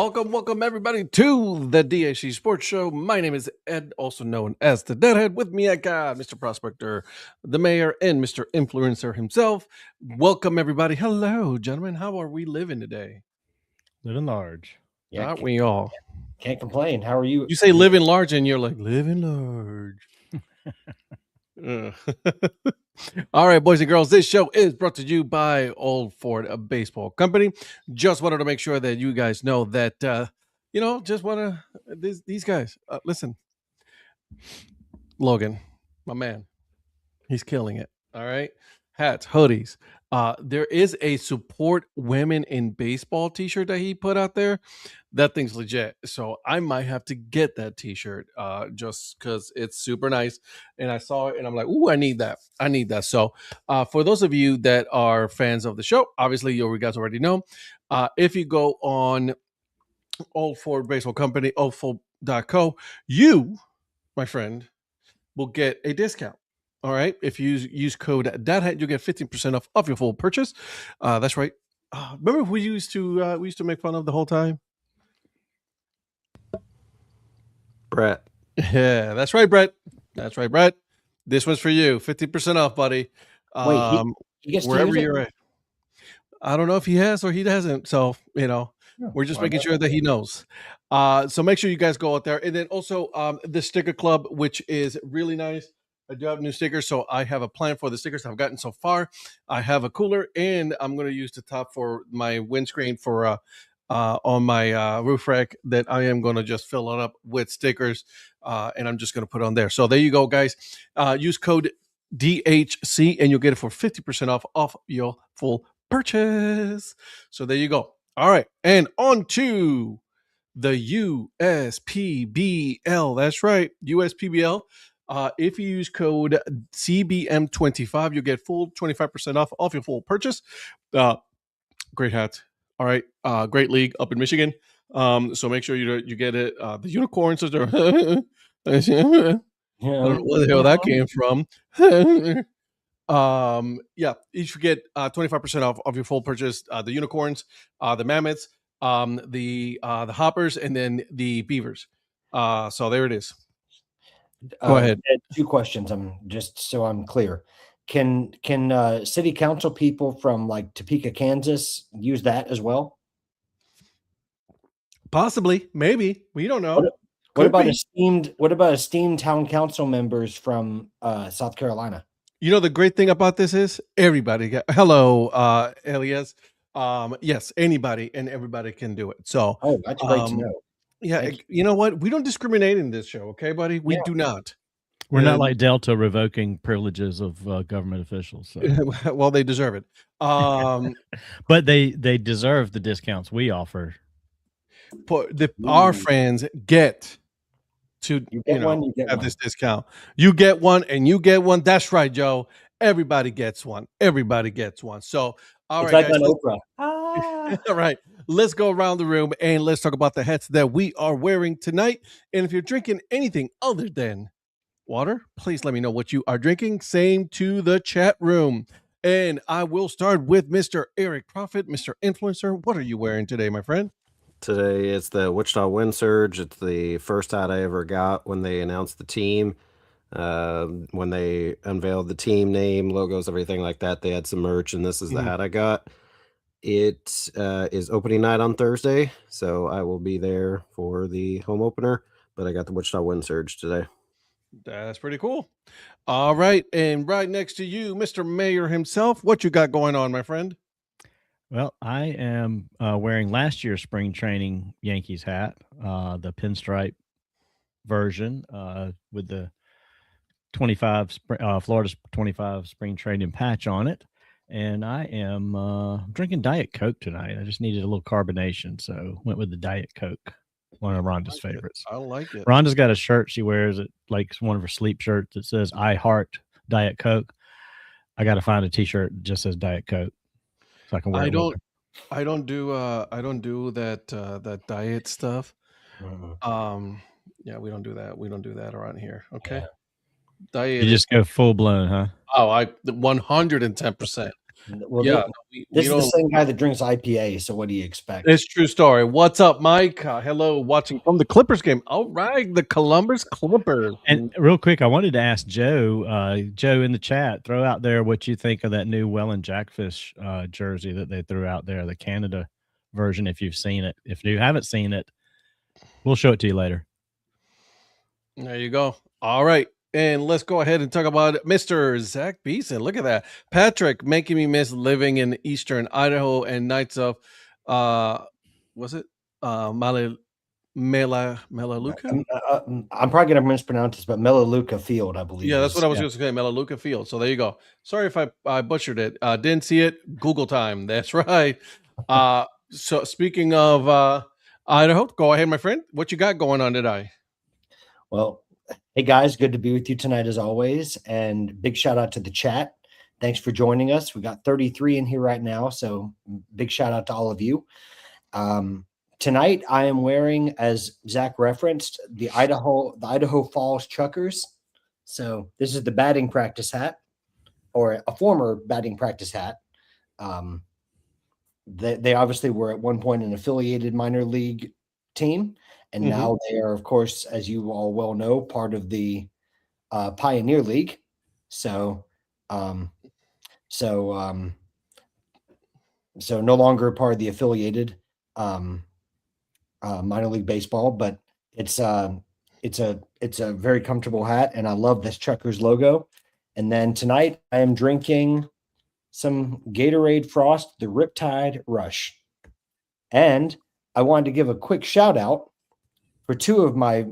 Welcome everybody to the DHC Sports Show. My name is Ed, also known as the Dad Hat. With me, I got Mr. Prospector, the mayor, and Mr. Influencer himself. Welcome everybody. Hello, gentlemen. How are we living today? Living large. Yeah, aren't we all? Can't complain. How are you? You say living large, and you're like living large. All right, boys and girls, this show is brought to you by Old Ford Baseball Company. Just wanted to make sure that you guys know that, just want to, these guys, listen, Logan, my man, he's killing it. All right. Hats, hoodies. There is a support women in baseball t-shirt that he put out there. That thing's legit. So I might have to get that t-shirt just because it's super nice. And I saw it and I'm like, ooh, I need that. So for those of you that are fans of the show, obviously you guys already know. If you go on Old Ford Baseball Company, oldford.co, you, my friend, will get a discount. All right. If you use code Dad Hat, you get 15% off your full purchase. That's right. Remember we used to make fun of the whole time? Brett. Yeah, that's right, Brett. This one's for you. 50% off, buddy. Wait, he gets wherever you're at. I don't know if he has or he doesn't. So, we're just making sure that he knows. So make sure you guys go out there. And then also the sticker club, which is really nice. I do have new stickers, so I have a plan for the stickers I've gotten so far. I have a cooler, and I'm going to use the top for my windscreen for on my roof rack that I am going to just fill it up with stickers, and I'm just going to put it on there. So there you go, guys. Use code DHC, and you'll get it for 50% off your full purchase. So there you go. All right, and on to the USPBL. That's right, USPBL. If you use code CBM25, you get full 25% off your full purchase. Great hat. All right. Great league up in Michigan. So make sure you get it. The unicorns are there. I don't know where the hell that came from. You should get 25% off of your full purchase. The unicorns, the mammoths, the hoppers, and then the beavers. So there it is. Go ahead. Two questions. I'm just so I'm clear. Can city council people from like Topeka, Kansas use that as well? Possibly, maybe. We don't know. What about esteemed town council members from South Carolina? The great thing about this is everybody hello, Elias. Yes, anybody and everybody can do it. So that's great to know. Yeah, you know what? We don't discriminate in this show, okay, buddy? We do not. We're not like Delta revoking privileges of government officials. So. Well, they deserve it. But they deserve the discounts we offer. Our friends get to have this discount. You get one and you get one. That's right, Joe. Everybody gets one. So, all right, guys. Oprah. All right, let's go around the room and let's talk about the hats that we are wearing tonight. And if you're drinking anything other than water, please let me know what you are drinking. Same to the chat room. And I will start with Mr. Eric Profit, Mr. Influencer. What are you wearing today, my friend? Today it's the Wichita Wind Surge. It's the first hat I ever got when they announced the team. When they unveiled the team name, logos, everything like that, they had some merch, and this is the hat I got. It is opening night on Thursday, so I will be there for the home opener, but I got the Wichita Wind Surge today. That's pretty cool. All right, and right next to you, Mr. Mayor himself, what you got going on, my friend? Well, I am wearing last year's spring training Yankees hat, the pinstripe version with the 25 Florida 25 spring training patch on it. And I am drinking Diet Coke tonight. I just needed a little carbonation, so went with the Diet Coke, one of Rhonda's favorites. I like it. Rhonda's got a shirt she wears, it like one of her sleep shirts that says "I heart Diet Coke." I got to find a T-shirt that just says Diet Coke, so I can wear it. I don't do that diet stuff. Yeah, we don't do that. We don't do that around here. Okay. Yeah. Diet. You just go full blown, huh? Oh, 110%. Well, Yeah, this is the same guy that drinks IPA. So what do you expect? It's true story. What's up, Mike? Hello, watching from the Clippers game. All right, the Columbus Clippers. And real quick, I wanted to ask Joe, Joe in the chat, throw out there what you think of that new Welland Jackfish jersey that they threw out there, the Canada version, if you've seen it. If you haven't seen it, we'll show it to you later. There you go. All right. And let's go ahead and talk about Mr. Zach Beeson. Look at that. Patrick, making me miss living in Eastern Idaho and nights of, was it Melaleuca? I'm probably going to mispronounce this, but Melaleuca Field, I believe. Yeah, that's what I was going to say, Melaleuca Field. So there you go. Sorry if I butchered it. Didn't see it. Google time. That's right. So speaking of Idaho, go ahead, my friend. What you got going on today? Well, hey guys, good to be with you tonight as always, and big shout out to the chat. Thanks for joining us. We got 33 in here right now, so big shout out to all of you. Tonight I am wearing, as Zach referenced, the Idaho Falls Chuckers. So this is the batting practice hat, or a former batting practice hat. They obviously were at one point an affiliated minor league team. And now they are, of course, as you all well know, part of the Pioneer League. So no longer part of the affiliated minor league baseball, but it's a very comfortable hat, and I love this Chuckers logo. And then tonight I am drinking some Gatorade Frost, the Riptide Rush, and I wanted to give a quick shout out for two of my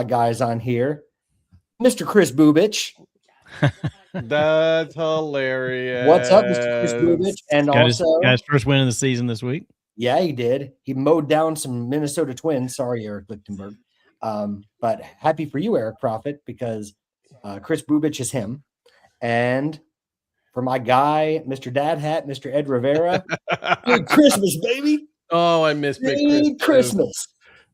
guys on here, Mr. Chris Bubich. That's hilarious. What's up, Mr. Chris Bubich? And got also his first win of the season this week. Yeah, he did. He mowed down some Minnesota Twins. Sorry, Eric Lichtenberg. But happy for you, Eric Profit, because Chris Bubich is him. And for my guy, Mr. Dad Hat, Mr. Ed Rivera, good Christmas, baby. Oh, I miss Big Christmas.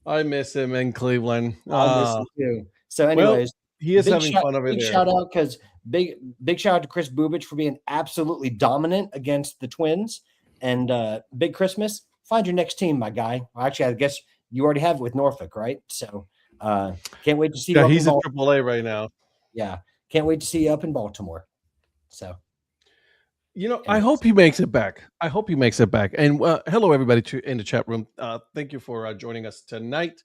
I miss him in Cleveland. I miss him too. So, anyways, he is having fun over there. Big shout out, because big shout out to Chris Bubich for being absolutely dominant against the Twins. And big Christmas. Find your next team, my guy. Well, actually, I guess you already have it with Norfolk, right? So, can't wait to see you. Yeah, he's in AAA right now. Yeah, can't wait to see you up in Baltimore. So. I hope he makes it back. And hello, everybody in the chat room. Thank you for joining us tonight.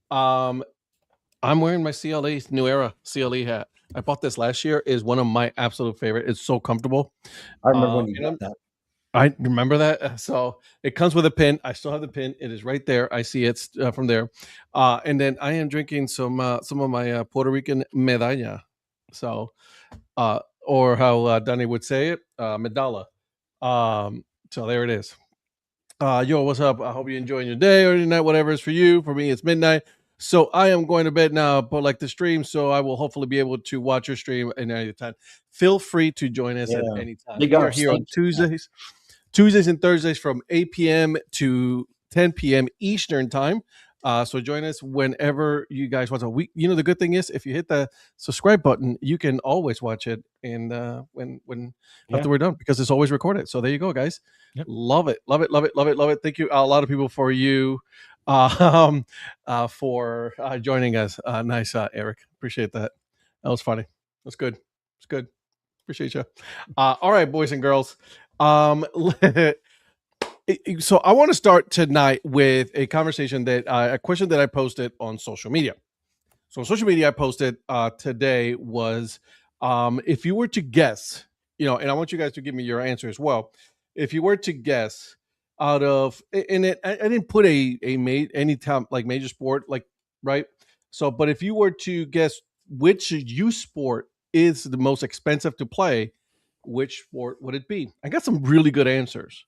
I'm wearing my CLE New Era CLE hat. I bought this last year. Is one of my absolute favorite. It's so comfortable. I remember when you got that. I remember that. So it comes with a pin. I still have the pin. It is right there. I see it from there. And then I am drinking some of my Puerto Rican medalla. So, or how Donnie would say it, medalla. So there it is. Yo, what's up? I hope you're enjoying your day or your night, whatever is for you. For me, it's midnight. So I am going to bed now, but like the stream, so I will hopefully be able to watch your stream at any time. Feel free to join us at any time. We are here on Tuesdays and Thursdays from 8 p.m. to 10 p.m. Eastern time. So join us whenever you guys want to. The good thing is, if you hit the subscribe button, you can always watch it, and when after we're done, because it's always recorded. So there you go, guys. Yep. Love it. Thank you, a lot of people, for you, for joining us. Nice, Eric. Appreciate that. That was funny. That's good. It's good. Appreciate you. All right, boys and girls. So I want to start tonight with a conversation a question that I posted on social media. So on social media, I posted today was, if you were to guess, and I want you guys to give me your answer as well. If you were to guess out of, and I didn't put any time like major sport, like, right. So, but if you were to guess which youth sport is the most expensive to play, which sport would it be? I got some really good answers.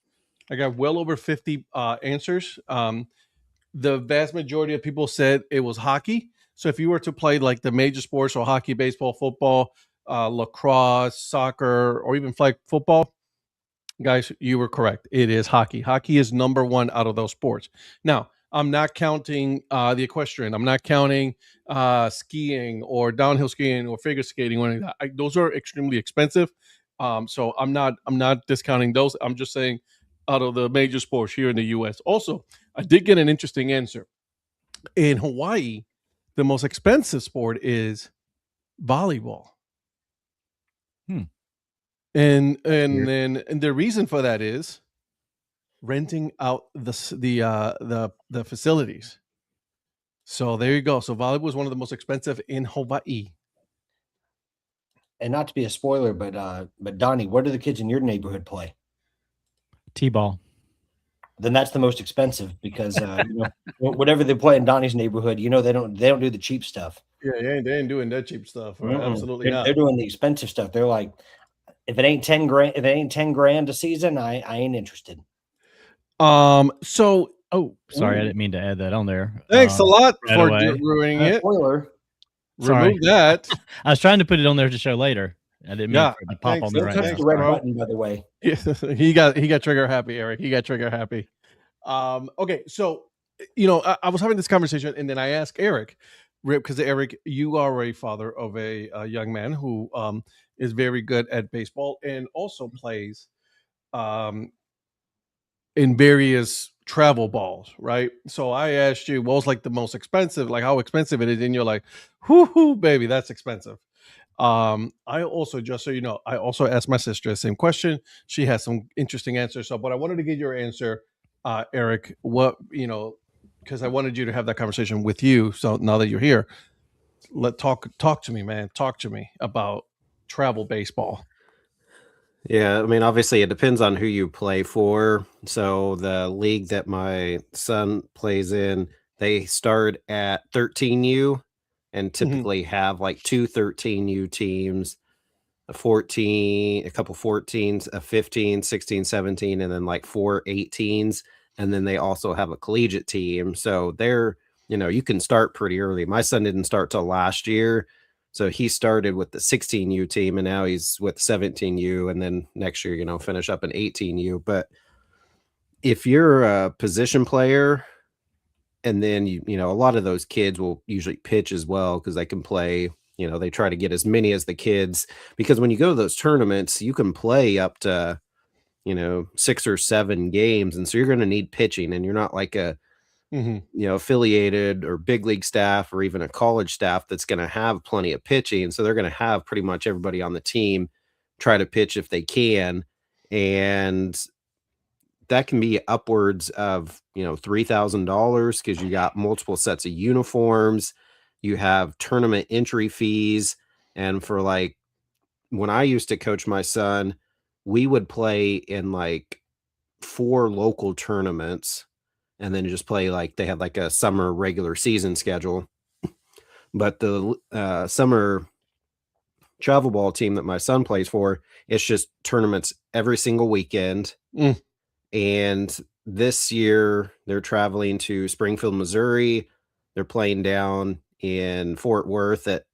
I got well over 50 answers. The vast majority of people said it was hockey. So if you were to play like the major sports, or hockey, baseball, football, lacrosse, soccer, or even flag football, guys, you were correct. It is hockey. Hockey is number one out of those sports. Now, I'm not counting the equestrian. I'm not counting skiing or downhill skiing or figure skating or anything like that. Those are extremely expensive. So I'm not discounting those. I'm just saying out of the major sports here in the US. Also, I did get an interesting answer. In Hawaii, the most expensive sport is volleyball. And the reason for that is renting out the facilities. So there you go. So volleyball is one of the most expensive in Hawaii. And not to be a spoiler, but Donnie, what do the kids in your neighborhood play? T-ball. Then that's the most expensive because whatever they play in Donnie's neighborhood, they don't do the cheap stuff. Yeah, they ain't doing that cheap stuff. Right? Absolutely not. They're doing the expensive stuff. They're like, if it ain't 10 grand a season, I ain't interested. So sorry, I didn't mean to add that on there. Thanks a lot right for away. ruining it. Spoiler. Remove that. I was trying to put it on there to show later. I didn't mean for it to pop on there right now. The red button, by the way. Yeah, he got trigger happy, Eric. He got trigger happy. Okay, so I was having this conversation, and then I asked Eric, because Eric, you are a father of a young man who is very good at baseball and also plays in various travel balls, right? So I asked you what was like the most expensive, like how expensive it is, and you're like, whoo, baby, that's expensive. I also, just so you know, I also asked my sister the same question. She has some interesting answers. So, but I wanted to get your answer, Eric, because I wanted you to have that conversation with you. So now that you're here, talk to me, man. Talk to me about travel baseball. Yeah, I mean, obviously it depends on who you play for. So the league that my son plays in, they start at 13U and typically have like 2 13U teams, a 14, a couple 14s, a 15, 16, 17, and then like 4 18s. And then they also have a collegiate team. So they're, you can start pretty early. My son didn't start till last year. So he started with the 16U team, and now he's with 17U, and then next year, finish up an 18U. But if you're a position player, and then a lot of those kids will usually pitch as well because they can play. They try to get as many as the kids, because when you go to those tournaments, you can play up to 6 or 7 games, and so you're going to need pitching, and you're not like a affiliated or big league staff or even a college staff that's going to have plenty of pitching. So they're going to have pretty much everybody on the team try to pitch if they can. And that can be upwards of, $3,000 because you got multiple sets of uniforms. You have tournament entry fees. And for like, when I used to coach my son, we would play in like 4 local tournaments, and then just play like they had like a summer regular season schedule. But the summer travel ball team that my son plays for, it's just tournaments every single weekend. And this year they're traveling to Springfield, Missouri. They're playing down in Fort Worth at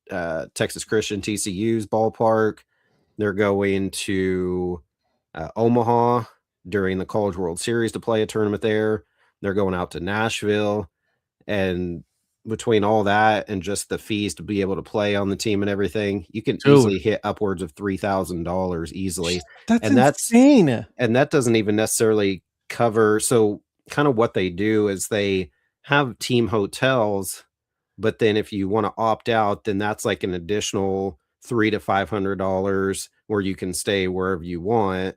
Texas Christian TCU's ballpark. They're going to Omaha during the College World Series to play a tournament there. They're going out to Nashville, and between all that and just the fees to be able to play on the team and everything, you can easily hit upwards of $3,000 easily. That's insane. And that doesn't even necessarily cover. So kind of what they do is they have team hotels, but then if you want to opt out, then that's like an additional $300 to $500 where you can stay wherever you want.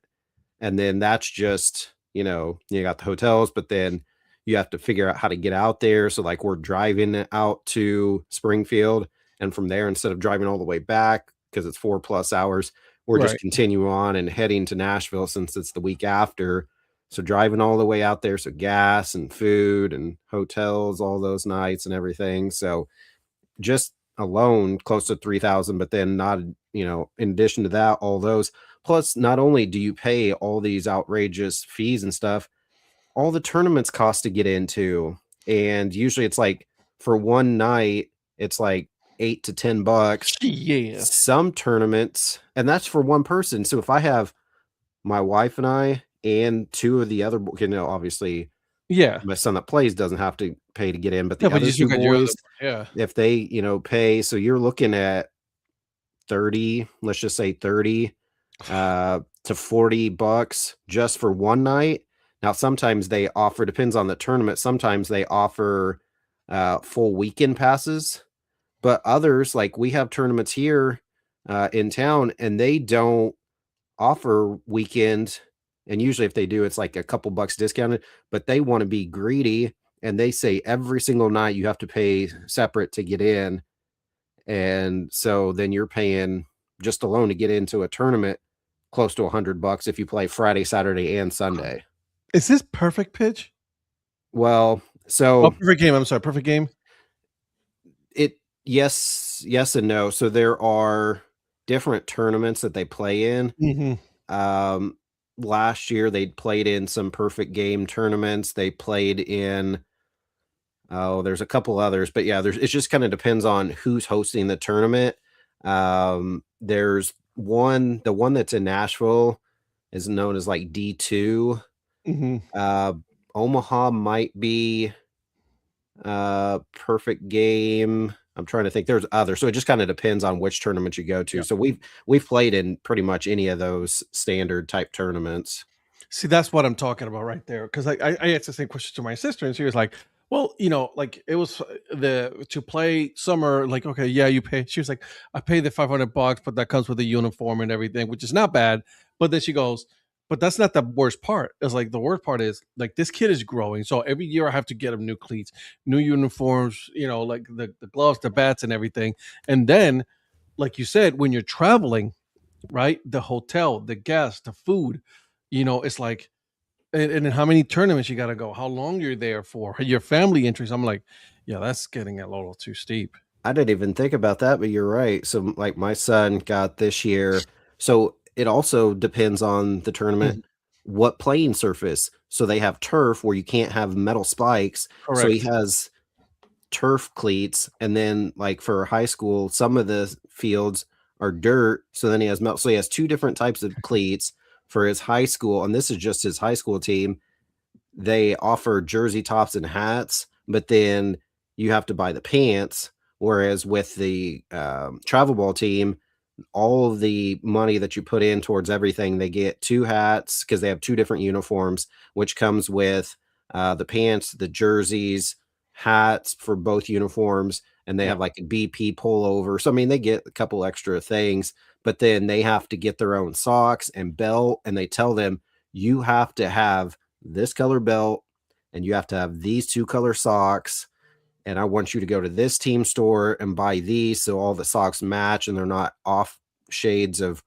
And then that's just, you got the hotels, but then you have to figure out how to get out there. So like we're driving out to Springfield, and from there, instead of driving all the way back, because it's 4+ hours, we're just continue on and heading to Nashville since it's the week after. So driving all the way out there. So gas and food and hotels, all those nights and everything. So just alone close to 3,000, but then not, in addition to that, all those, plus not only do you pay all these outrageous fees and stuff, all the tournaments cost to get into. And usually it's like for one night, it's like $8 to $10. Yeah. Some tournaments, and that's for one person. So if I have my wife and I and 2 of the other, obviously, my son that plays doesn't have to pay to get in, but the other 2 boys, if they, pay, so you're looking at 30, let's just say 30. to $40 just for one night. Now, sometimes they offer, depends on the tournament. Sometimes they offer full weekend passes, but others, like we have tournaments here in town, and they don't offer weekend. And usually if they do, it's like a couple bucks discounted, but they want to be greedy. And they say every single night you have to pay separate to get in. And so then you're paying just alone to get into a tournament close to $100 if you play Friday, Saturday, and Sunday. Is this Perfect Pitch? Well, so Perfect Game. I'm sorry, Perfect Game. Yes and no. So there are different tournaments that they play in. Mm-hmm. Last year they played in some Perfect Game tournaments. They played in there's a couple others, but yeah, it just kind of depends on who's hosting the tournament. There's the one that's in Nashville is known as like D2. Mm-hmm. Omaha might be Perfect Game. I'm trying to think. There's others, so it just kind of depends on which tournament you go to. Yeah. So we've played in pretty much any of those standard type tournaments. See, that's what I'm talking about right there. Because I asked the same question to my sister, and she was like, "Well, like it was to play summer. Like, okay, yeah, you pay." She was like, "I pay the $500, but that comes with a uniform and everything, which is not bad." But then she goes, "But that's not the worst part. It's like the worst part is like this kid is growing, so every year I have to get him new cleats, new uniforms, like the gloves, the bats, and everything. And then, like you said, when you're traveling, right, the hotel, the gas, the food." It's like, and how many tournaments you got to go, how long you're there for, your family interest. I'm like, yeah, that's getting a little too steep. I didn't even think about that, but you're right. So like my son got this year. So it also depends on the tournament, what playing surface. So they have turf where you can't have metal spikes. Correct. So he has turf cleats. And then like for high school, some of the fields are dirt. So then he has metal. So he has two different types of cleats for his high school. And this is just his high school team. They offer jersey tops and hats, but then you have to buy the pants. Whereas with the travel ball team, all of the money that you put in towards everything, they get two hats because they have two different uniforms, which comes with the pants, the jerseys, hats for both uniforms, and they have like a BP pullover. So, I mean, they get a couple extra things, but then they have to get their own socks and belt, and they tell them, you have to have this color belt, and you have to have these two color socks. And I want you to go to this team store and buy these so all the socks match and they're not off shades of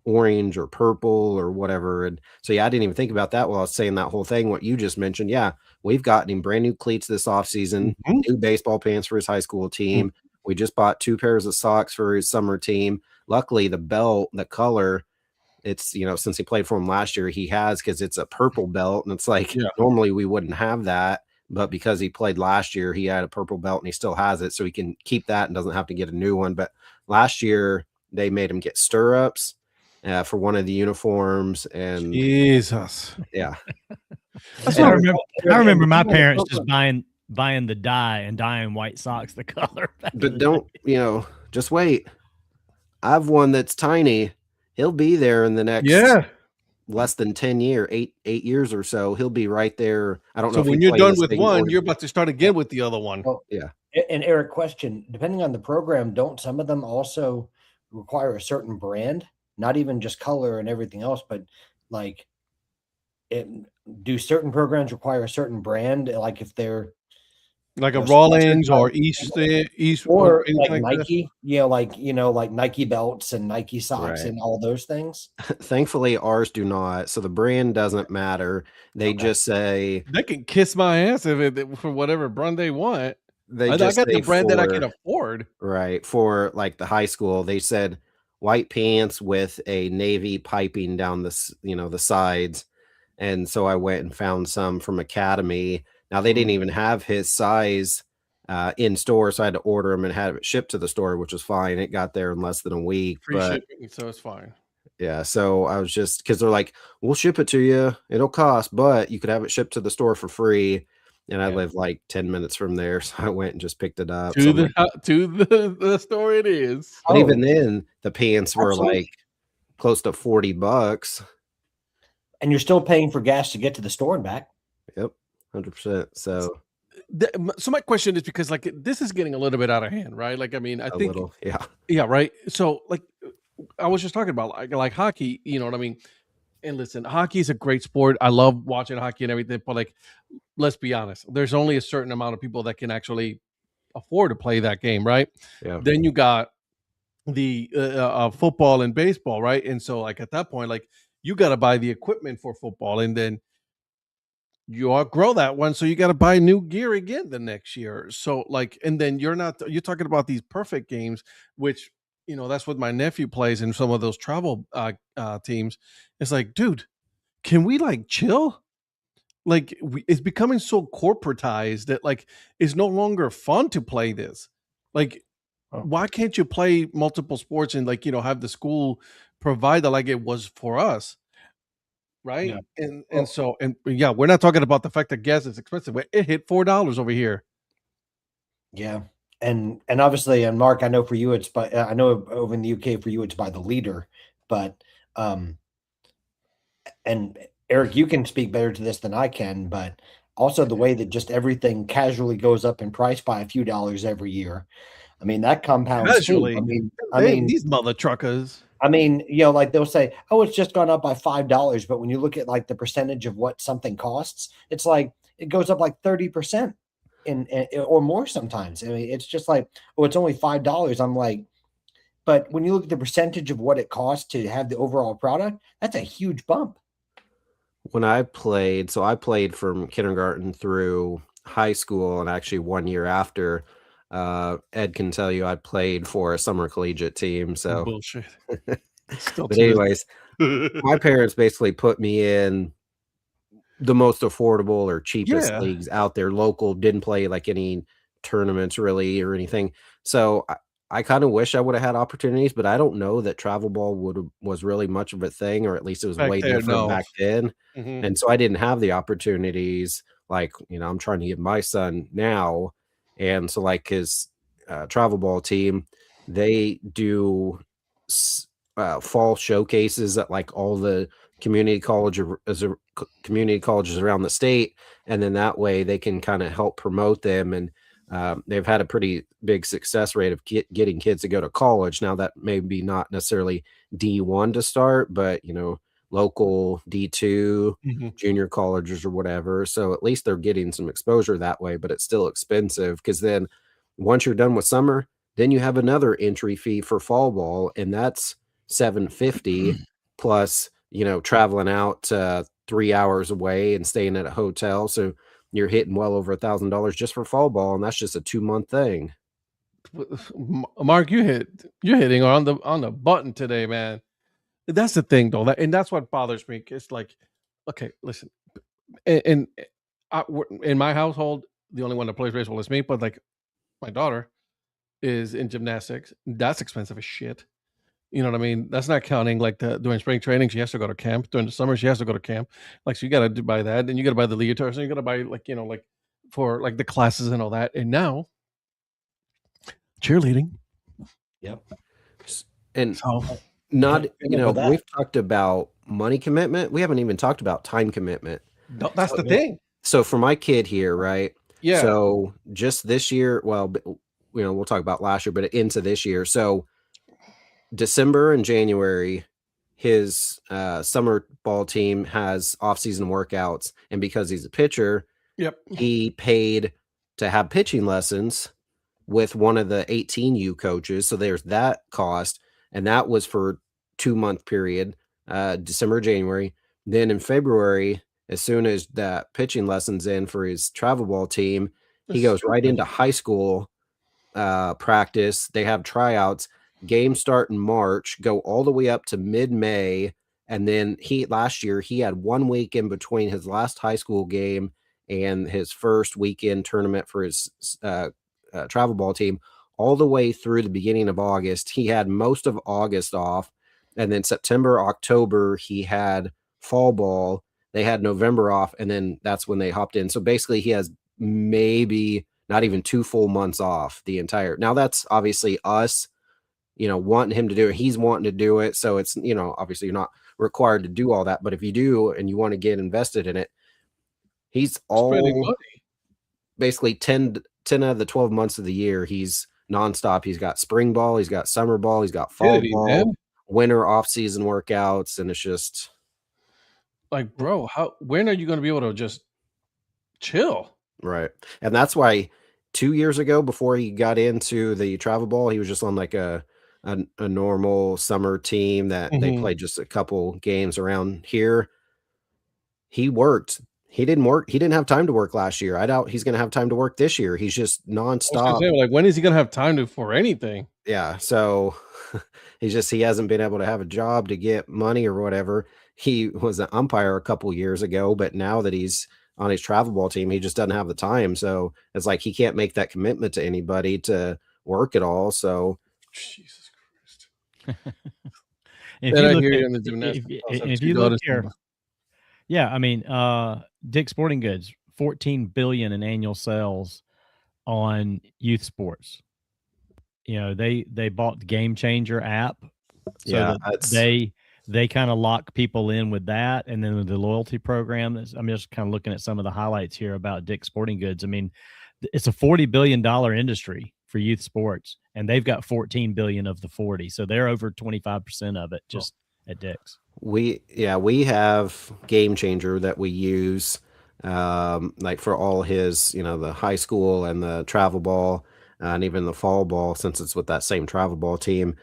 orange or purple or whatever. And so, yeah, I didn't even think about that while I was saying that whole thing, what you just mentioned. Yeah, we've gotten him brand new cleats this offseason, new baseball pants for his high school team. We just bought 2 pairs of socks for his summer team. Luckily, the belt, the color, it's, since he played for him last year, he has, because it's a purple belt. And it's like, normally we wouldn't have that. But because he played last year, he had a purple belt and he still has it. So he can keep that and doesn't have to get a new one. But last year, they made him get stirrups for one of the uniforms. And Jesus. Yeah. I remember my parents just buying the dye and dyeing white socks the color. But don't, just wait. I have one that's tiny. He'll be there in the next less than 10 years, 8 years or so. He'll be right there. I don't know. So when you're done with one, you're about to start again with the other one. Well, yeah. And Eric, question, depending on the program, don't some of them also require a certain brand? Not even just color and everything else, but like do certain programs require a certain brand? Like if they're like a Rawlings or East or like Nike, like Nike belts and Nike socks and all those things. Thankfully, ours do not. So the brand doesn't matter. They just say they can kiss my ass for whatever brand they want. I got the brand that I can afford. Right. For like the high school, they said white pants with a navy piping down the sides. And so I went and found some from Academy. Now, they didn't even have his size in store, so I had to order them and have it shipped to the store, which was fine. It got there in less than a week. Free shipping, so it's fine. Yeah, so I was just, because they're like, we'll ship it to you. It'll cost, but you could have it shipped to the store for free. And I live like 10 minutes from there, so I went and just picked it up. To the store it is. But even then, the pants were like close to $40. And you're still paying for gas to get to the store and back. Yep, 100%. So my question is, because like this is getting a little bit out of hand, right? Like, I mean, I think, yeah, right. So like, I was just talking about like hockey, you know what I mean? And listen, hockey is a great sport. I love watching hockey and everything, but like, let's be honest, there's only a certain amount of people that can actually afford to play that game, right? Yeah. Then you got the football and baseball, right? And so like at that point, like you got to buy the equipment for football, and then you outgrow that one, so you got to buy new gear again the next year. So like, and then you're talking about these perfect games, which, you know, that's what my nephew plays in some of those travel teams. It's like, dude, can we like chill? Like, it's becoming so corporatized that like it's no longer fun to play this. Like, why can't you play multiple sports and like, you know, have the school provide that like it was for us? Right. Yeah. And so yeah, we're not talking about the fact that gas is expensive. It hit $4 over here. Yeah. And obviously, and Mark, I know for you, it's by, I know over in the UK for you, it's by the liter, but, and Eric, you can speak better to this than I can, but also the way that just everything casually goes up in price by a few dollars every year. I mean, that compounds casually. Too. I mean, these mother truckers. I mean, you know, like they'll say, oh, it's just gone up by $5. But when you look at like the percentage of what something costs, it's like it goes up like 30% or more sometimes. I mean, it's just like, oh, it's only $5. I'm like, but when you look at the percentage of what it costs to have the overall product, that's a huge bump. When I played, so I played from kindergarten through high school, and actually 1 year after, Ed can tell you I played for a summer collegiate team. So bullshit. But anyways, my parents basically put me in the most affordable or cheapest leagues out there. Local, didn't play like any tournaments really or anything. So I kind of wish I would have had opportunities, but I don't know that travel ball was really much of a thing, or at least it was way different back then. Mm-hmm. And so I didn't have the opportunities like, you know, I'm trying to give my son now. And so like his travel ball team, they do fall showcases at like all the community colleges around the state. And then that way they can kind of help promote them. And they've had a pretty big success rate of getting kids to go to college. Now that may be not necessarily D1 to start, but, you know, local D2, junior colleges or whatever. So at least they're getting some exposure that way, but it's still expensive because then once you're done with summer, then you have another entry fee for fall ball, and that's $750 plus, you know, traveling out 3 hours away and staying at a hotel. So you're hitting well over $1,000 just for fall ball, and that's just a 2-month thing. Mark, you're hitting on the button today, man. That's the thing, though, and that's what bothers me. It's like, okay, listen, in my household, the only one that plays baseball is me, but like my daughter is in gymnastics. That's expensive as shit. You know what I mean? That's not counting like during spring training, she has to go to camp. During the summer, she has to go to camp. Like, so you got to buy that, and you got to buy the leotards, and you got to buy like, you know, like for like the classes and all that. And now cheerleading. Yep. And so, not, you know, we've talked about money commitment. We haven't even talked about time commitment. No, that's the thing. So for my kid here, right? Yeah. So just this year, well, you know, we'll talk about last year, but into this year. So December and January, his summer ball team has off-season workouts, and because he's a pitcher, he paid to have pitching lessons with one of the 18U coaches. So there's that cost, and that was for 2-month period, December, January. Then in February, as soon as that pitching lessons in for his travel ball team, he goes right into high school practice. They have tryouts. Games start in March, go all the way up to mid-May, and then last year he had 1 week in between his last high school game and his first weekend tournament for his travel ball team, all the way through the beginning of August. He had most of August off, and then September, October he had fall ball. They had November off, and then that's when they hopped in. So basically he has maybe not even 2 full months off the entire. Now that's obviously us, wanting him to do it. He's wanting to do it. So it's, obviously you're not required to do all that, but if you do and you want to get invested in it, he's all basically 10 out of the 12 months of the year. He's nonstop. He's got spring ball, he's got summer ball, he's got fall ball, winter off-season workouts, and it's just like, bro, when are you going to be able to just chill? Right. And that's why 2 years ago, before he got into the travel ball, he was just on like a normal summer team that they played just a couple games around here. He worked. He didn't have time to work last year. I doubt he's going to have time to work this year. He's just nonstop. Like, when is he going to have time for anything? Yeah. So he hasn't been able to have a job to get money or whatever. He was an umpire a couple years ago, but now that he's on his travel ball team, he just doesn't have the time. So it's like he can't make that commitment to anybody to work at all. So Jesus Christ. If you look here, yeah, I mean, Dick's Sporting Goods, $14 billion in annual sales on youth sports. They bought the Game Changer app, so they kind of lock people in with that, and then the loyalty program. I'm just kind of looking at some of the highlights here about Dick's Sporting Goods. I mean, it's a $40 billion industry for youth sports, and they've got 14 billion of the 40, so they're over 25% of it just at Dick's. We have Game Changer that we use like for all his, the high school and the travel ball and even the fall ball, since it's with that same travel ball team.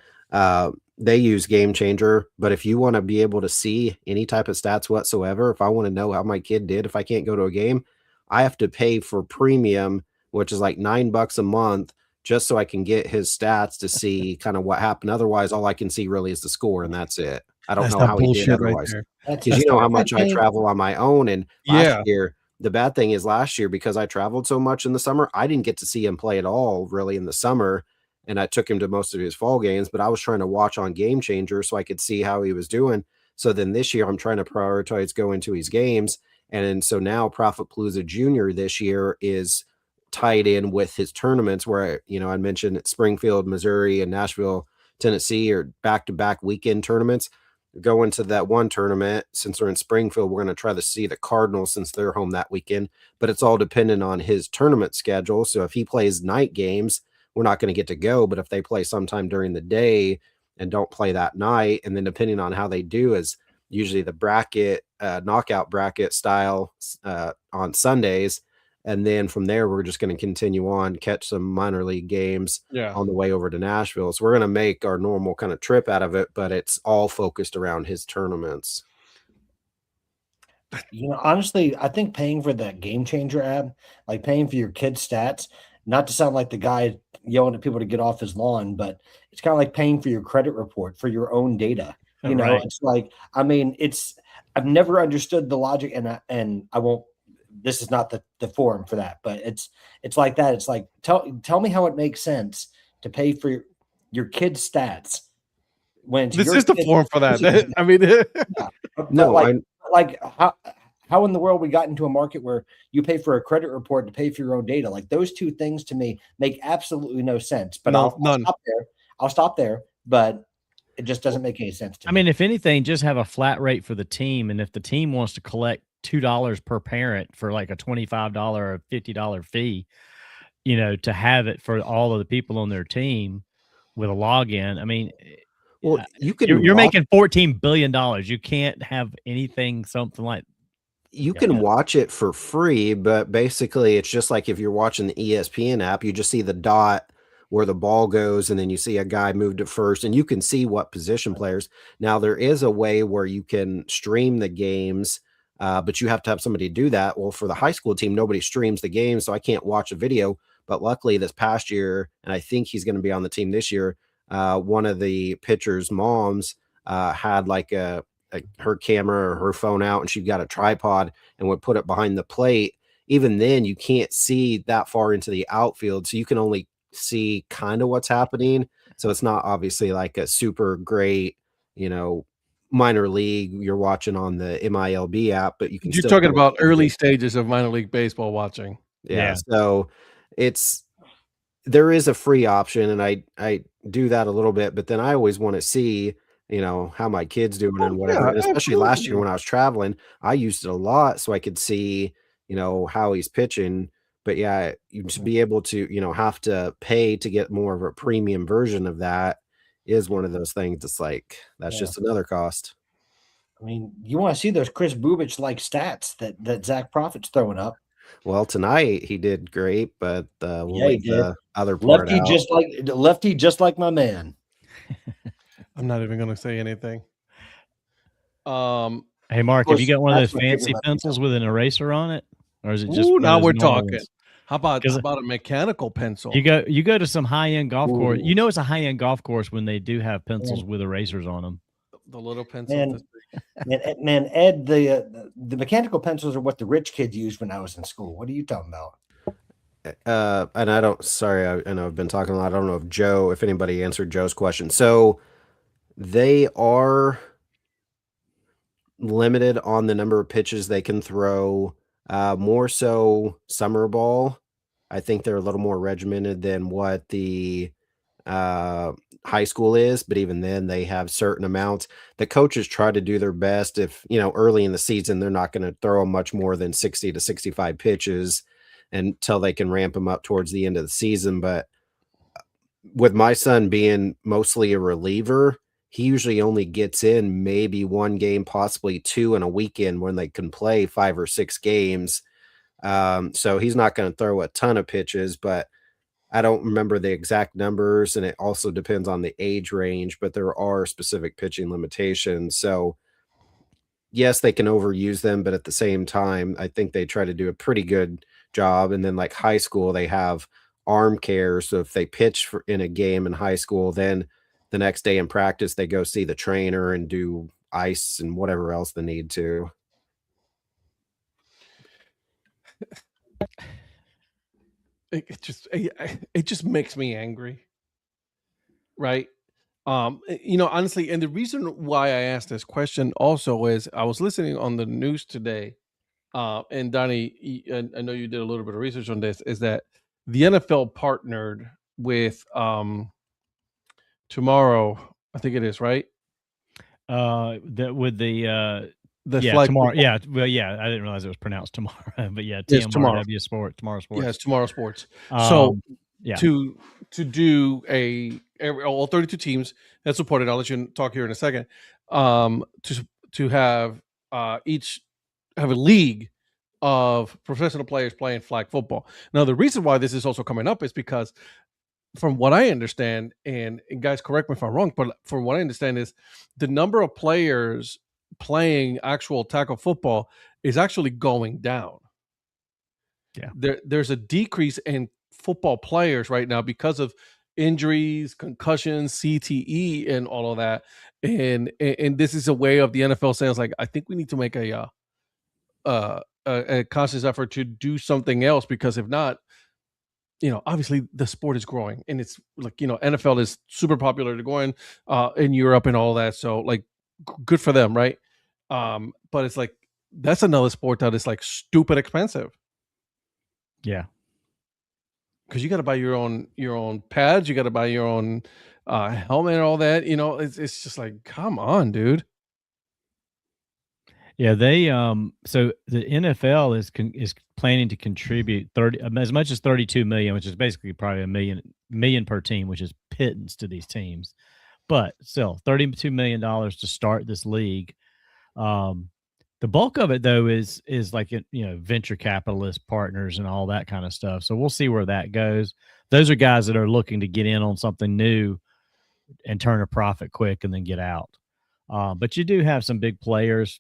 They use Game Changer, but if you want to be able to see any type of stats whatsoever, if I want to know how my kid did, if I can't go to a game, I have to pay for premium, which is like $9 a month, just so I can get his stats to see kind of what happened. Otherwise, all I can see really is the score, and that's it. I don't know how he did otherwise. Because you know how much I travel on my own. And last year, the bad thing is last year, because I traveled so much in the summer, I didn't get to see him play at all really in the summer. And I took him to most of his fall games, but I was trying to watch on Game Changer so I could see how he was doing. So then this year I'm trying to prioritize going to his games. And so now Prophet Palooza Jr. this year is tied in with his tournaments where, I mentioned Springfield, Missouri, and Nashville, Tennessee are back-to-back weekend tournaments. Going to that one tournament, since we're in Springfield, we're going to try to see the Cardinals since they're home that weekend, but it's all dependent on his tournament schedule. So if he plays night games, we're not going to get to go, but if they play sometime during the day and don't play that night, and then depending on how they do is usually the bracket, knockout bracket style on Sundays. And then from there, we're just going to continue on, catch some minor league games on the way over to Nashville. So we're going to make our normal kind of trip out of it, but it's all focused around his tournaments. Honestly, I think paying for that Game Changer app, like paying for your kids' stats, not to sound like the guy yelling at people to get off his lawn, but it's kind of like paying for your credit report for your own data. It's like, I mean, I've never understood the logic, and I won't. This is not the forum for that, but it's like that. It's like, tell me how it makes sense to pay for your kids' stats when this is the forum for that. I mean, no, how in the world we got into a market where you pay for a credit report to pay for your own data? Like, those two things to me make absolutely no sense. But I'll stop there. But it just doesn't make any sense to me. I mean, if anything, just have a flat rate for the team, and if the team wants to collect $2 per parent for like a $25 or $50 fee, to have it for all of the people on their team with a login. I mean, well, you're making $14 billion. You can't have anything, something like. You can watch it for free, but basically it's just like if you're watching the ESPN app, you just see the dot where the ball goes, and then you see a guy moved to first, and you can see what position players. Now, there is a way where you can stream the games, but you have to have somebody do that. Well, for the high school team, nobody streams the game, so I can't watch a video. But luckily this past year, and I think he's going to be on the team this year, one of the pitchers' moms had like her camera or her phone out, and she got a tripod and would put it behind the plate. Even then, you can't see that far into the outfield, so you can only see kind of what's happening. So it's not obviously like a super great, minor league you're watching on the MILB app, but you're talking about early stages of minor league baseball watching. Yeah. So it's there is a free option, and I do that a little bit, but then I always want to see, how my kid's doing and whatever. Yeah, And especially last year absolutely. when I was traveling, I used it a lot so I could see, how he's pitching. But yeah, you to be able to, have to pay to get more of a premium version of that is one of those things. It's like that's just another cost. I mean, you want to see those Chris Bubich like stats that Zach Profit's throwing up. Well, tonight he did great, but we'll Yeah, he leave did. the other part out. Lefty, just like my man. I'm not even going to say anything. Hey, Mark, have you got one of that's those my favorite fancy lefty pencils though. with an eraser on it, or is it just Ooh, one of now those we're normal talking. ones? How about a mechanical pencil? You go to some high-end golf course. Ooh. You know it's a high-end golf course when they do have pencils with erasers on them. The little pencil. Man, Ed, the mechanical pencils are what the rich kids used when I was in school. What are you talking about? And I know I've been talking a lot. I don't know if anybody answered Joe's question. So they are limited on the number of pitches they can throw, more so summer ball. I think they're a little more regimented than what the high school is, but even then they have certain amounts. The coaches try to do their best. If, early in the season, they're not going to throw much more than 60 to 65 pitches until they can ramp them up towards the end of the season. But with my son being mostly a reliever, he usually only gets in maybe one game, possibly two in a weekend when they can play 5 or 6 games. So he's not going to throw a ton of pitches, but I don't remember the exact numbers, and it also depends on the age range, but there are specific pitching limitations. So yes, they can overuse them, but at the same time, I think they try to do a pretty good job. And then like high school, they have arm care. So if they pitch in a game in high school, then the next day in practice, they go see the trainer and do ice and whatever else they need to. It just makes me angry, right? Honestly, and the reason why I asked this question also is I was listening on the news today, and Donnie, I know you did a little bit of research on this, is that the NFL partnered with tomorrow, I think it is, right? Flag tomorrow. Football. Yeah, well, yeah, I didn't realize it was pronounced tomorrow, but yeah, TMRW Sport, Tomorrow Sports. Yeah, it's Tomorrow Sports. So to do all 32 teams that supported, I'll let you talk here in a second. To have each have a league of professional players playing flag football. Now, the reason why this is also coming up is because, from what I understand, and guys, correct me if I'm wrong, but from what I understand is the number of players playing actual tackle football is actually going down. Yeah, there's a decrease in football players right now because of injuries, concussions, CTE, and all of that. And this is a way of the NFL saying, like, I think we need to make a conscious effort to do something else, because if not, obviously the sport is growing, and it's like, NFL is super popular to go in Europe and all that. So like, good for them, right? But it's like, that's another sport that is like stupid expensive. Yeah, because you got to buy your own pads, you got to buy your own helmet and all that. It's just like, come on, dude. Yeah, they so the NFL is planning to contribute as much as 32 million, which is basically probably a million per team, which is pittance to these teams. But still, $32 million to start this league. The bulk of it, though, is like, venture capitalist partners and all that kind of stuff. So we'll see where that goes. Those are guys that are looking to get in on something new and turn a profit quick and then get out. But you do have some big players,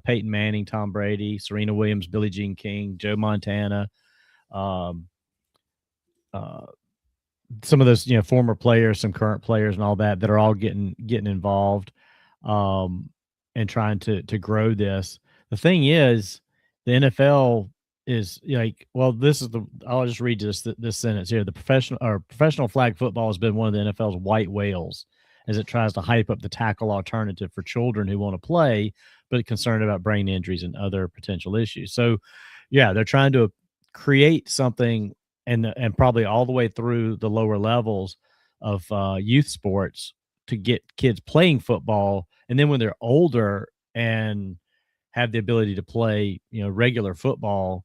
Peyton Manning, Tom Brady, Serena Williams, Billie Jean King, Joe Montana, some of those, former players, some current players and all that are all getting involved and trying to grow this. The thing is, the NFL is like, well, I'll just read this sentence here. The professional flag football has been one of the NFL's white whales as it tries to hype up the tackle alternative for children who want to play, but concerned about brain injuries and other potential issues. So, yeah, they're trying to create something and probably all the way through the lower levels of youth sports to get kids playing football. And then when they're older and have the ability to play, regular football,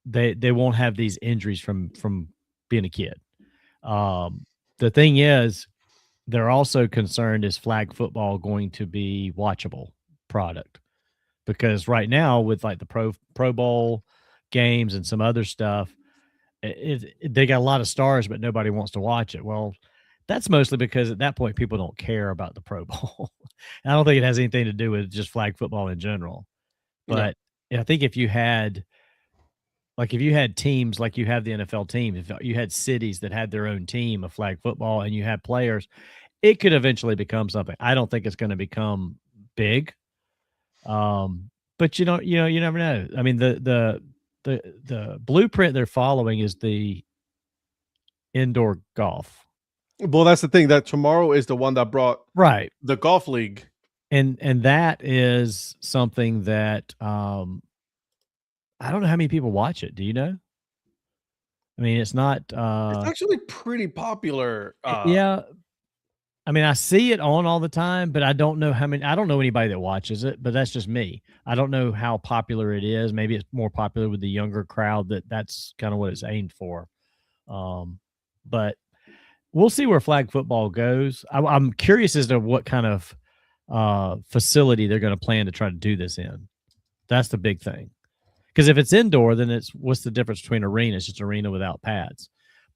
they won't have these injuries from being a kid. The thing is, they're also concerned, is flag football going to be watchable product? Because right now with like the Pro Bowl games and some other stuff, they got a lot of stars, but nobody wants to watch it. Well, that's mostly because at that point people don't care about the Pro Bowl. I don't think it has anything to do with just flag football in general. But I think if you had teams like you have the NFL team, if you had cities that had their own team of flag football and you had players, it could eventually become something. I don't think it's going to become big. But you never know. I mean, the blueprint they're following is the indoor golf. Well, that's the thing, that tomorrow is the one that brought the golf league. And that is something that, I don't know how many people watch it. Do you know? I mean, it's not, it's actually pretty popular. Yeah. I mean, I see it on all the time, but I don't know how many. I don't know anybody that watches it, but that's just me. I don't know how popular it is. Maybe it's more popular with the younger crowd. That's kind of what it's aimed for. But we'll see where flag football goes. I'm curious as to what kind of facility they're going to plan to try to do this in. That's the big thing. Because if it's indoor, then what's the difference between arena? It's just arena without pads.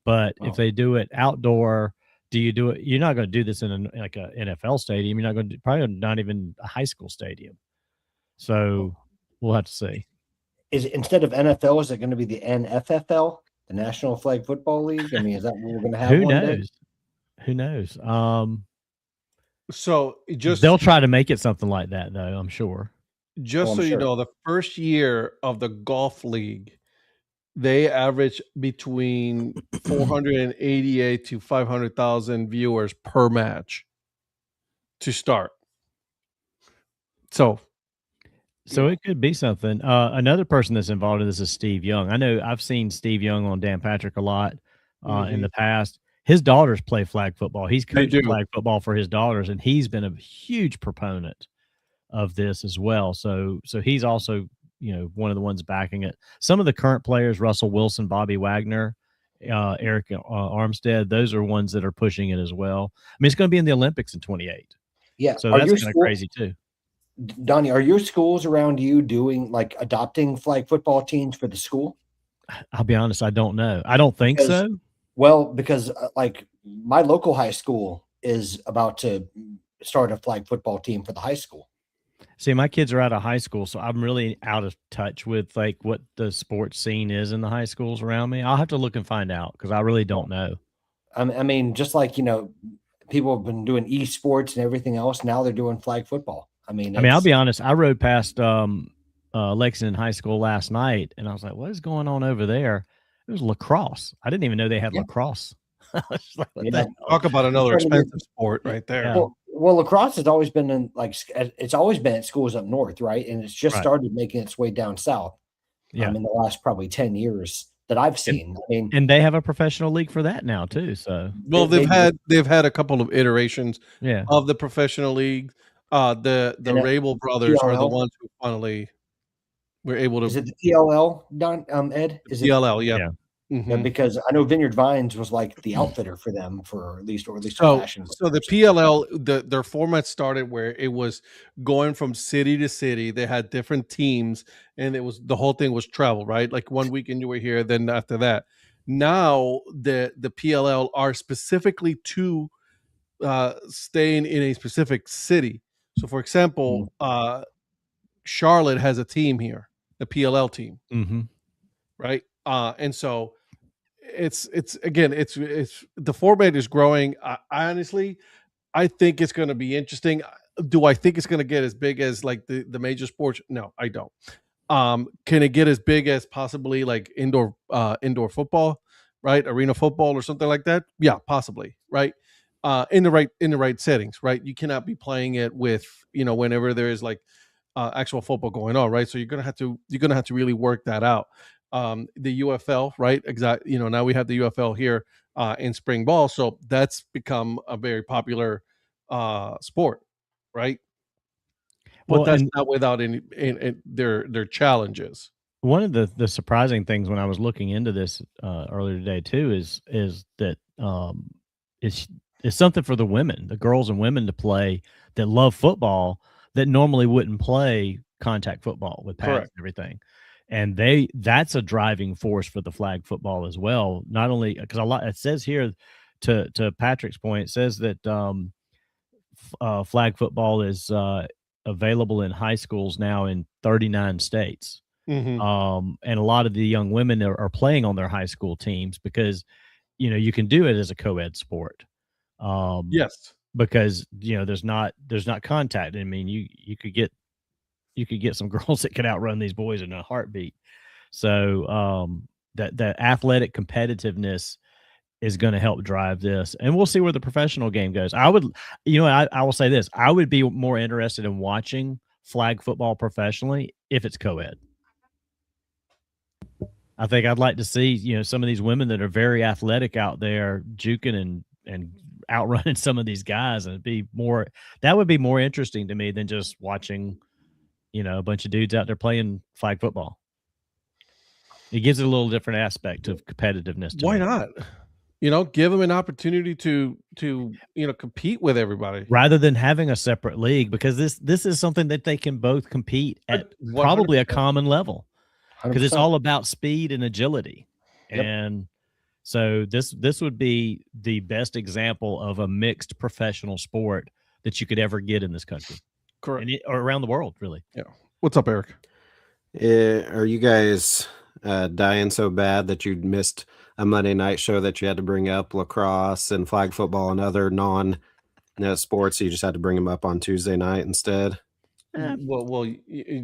But if they do it outdoor, do you do it? You're not going to do this in like a NFL stadium. You're not going to probably not even a high school stadium. So we'll have to see. Is instead of NFL, is it going to be the NFFL, the National Flag Football League? I mean, is that what we're going to have? Who knows? Who knows? So they'll try to make it something like that, though. I'm sure. Just you know, the first year of the golf league, they average between 488 to 500,000 viewers per match to start. So it could be something. Another person that's involved in this is Steve Young. I know I've seen Steve Young on Dan Patrick a lot in the past. His daughters play flag football. He's coached flag football for his daughters, and he's been a huge proponent of this as well. So he's also, one of the ones backing it. Some of the current players, Russell Wilson, Bobby Wagner, Eric Armstead, those are ones that are pushing it as well. I mean, it's going to be in the Olympics in 2028. Yeah. So that's kind of crazy too. Donnie, are your schools around you doing like adopting flag football teams for the school? I'll be honest, I don't know. I don't think so. Well, because like my local high school is about to start a flag football team for the high school. See, my kids are out of high school, so I'm really out of touch with like what the sports scene is in the high schools around me. I'll have to look and find out because I really don't know. I mean, just like, people have been doing esports and everything else. Now they're doing flag football. I mean, I'll be honest. I rode past Lexington High School last night, and I was like, what is going on over there? It was lacrosse. I didn't even know they had lacrosse. Talk about another expensive sport right there. Yeah. Well, lacrosse has always been it's always been at schools up north, right? And it's just started making its way down south. In the last probably 10 years that I've seen. And they have a professional league for that now too. So they've had a couple of iterations of the professional league. The Rabel brothers are the ones who finally were able to. Is it the PLL, Ed? Is it PLL? Yeah. Mm-hmm. Yeah, because I know Vineyard Vines was like the outfitter for them or at least fashion. So the PLL, their format started where it was going from city to city. They had different teams, and the whole thing was travel, right? Like one weekend you were here, then after that. Now the PLL are specifically to staying in a specific city. So, for example, Charlotte has a team here, the PLL team, right? And so it's the format is growing. I honestly, I think it's going to be interesting. Do I think it's going to get as big as like the major sports? No, I don't. Can it get as big as possibly like indoor football, right? Arena football or something like that? Yeah, possibly, right? In the right settings, right? You cannot be playing it with, whenever there is like actual football going on, right? So you're gonna have to really work that out. the UFL, right? Exactly. You know, now we have the UFL here in spring ball, so that's become a very popular sport, right? But Well, that's and not without any their challenges. one of the surprising things when I was looking into this earlier today too is that it's something for the women, the girls and women to play that love football that normally wouldn't play contact football with pads Correct. and everything. And that's a driving force for the flag football as well. Not only because it says here to Patrick's point, it says that flag football is available in high schools now in 39 states. Mhm. And a lot of the young women are playing on their high school teams because, you know, you can do it as a co-ed sport. Yes. Because, you know, there's not contact. I mean, you could get some girls that could outrun these boys in a heartbeat. So that athletic competitiveness is going to help drive this, and we'll see where the professional game goes. I would, you know, I will say this: I would be more interested in watching flag football professionally if it's co-ed. I think I'd like to see, you know, some of these women that are very athletic out there juking and outrunning some of these guys, and that would be more interesting to me than just watching, you know, a bunch of dudes out there playing flag football. It gives it a little different aspect of competitiveness. Why not? You know, give them an opportunity to you know, compete with everybody rather than having a separate league, because this is something that they can both compete at 100%. probably a common level, because it's 100%. all about speed and agility. Yep. And so this would be the best example of a mixed professional sport that you could ever get in this country. Correct. Or around the world, really. Yeah. What's up, Eric? Are you guys dying so bad that you missed a Monday night show that you had to bring up lacrosse and flag football and other non-sports? So you just had to bring them up on Tuesday night instead? Well,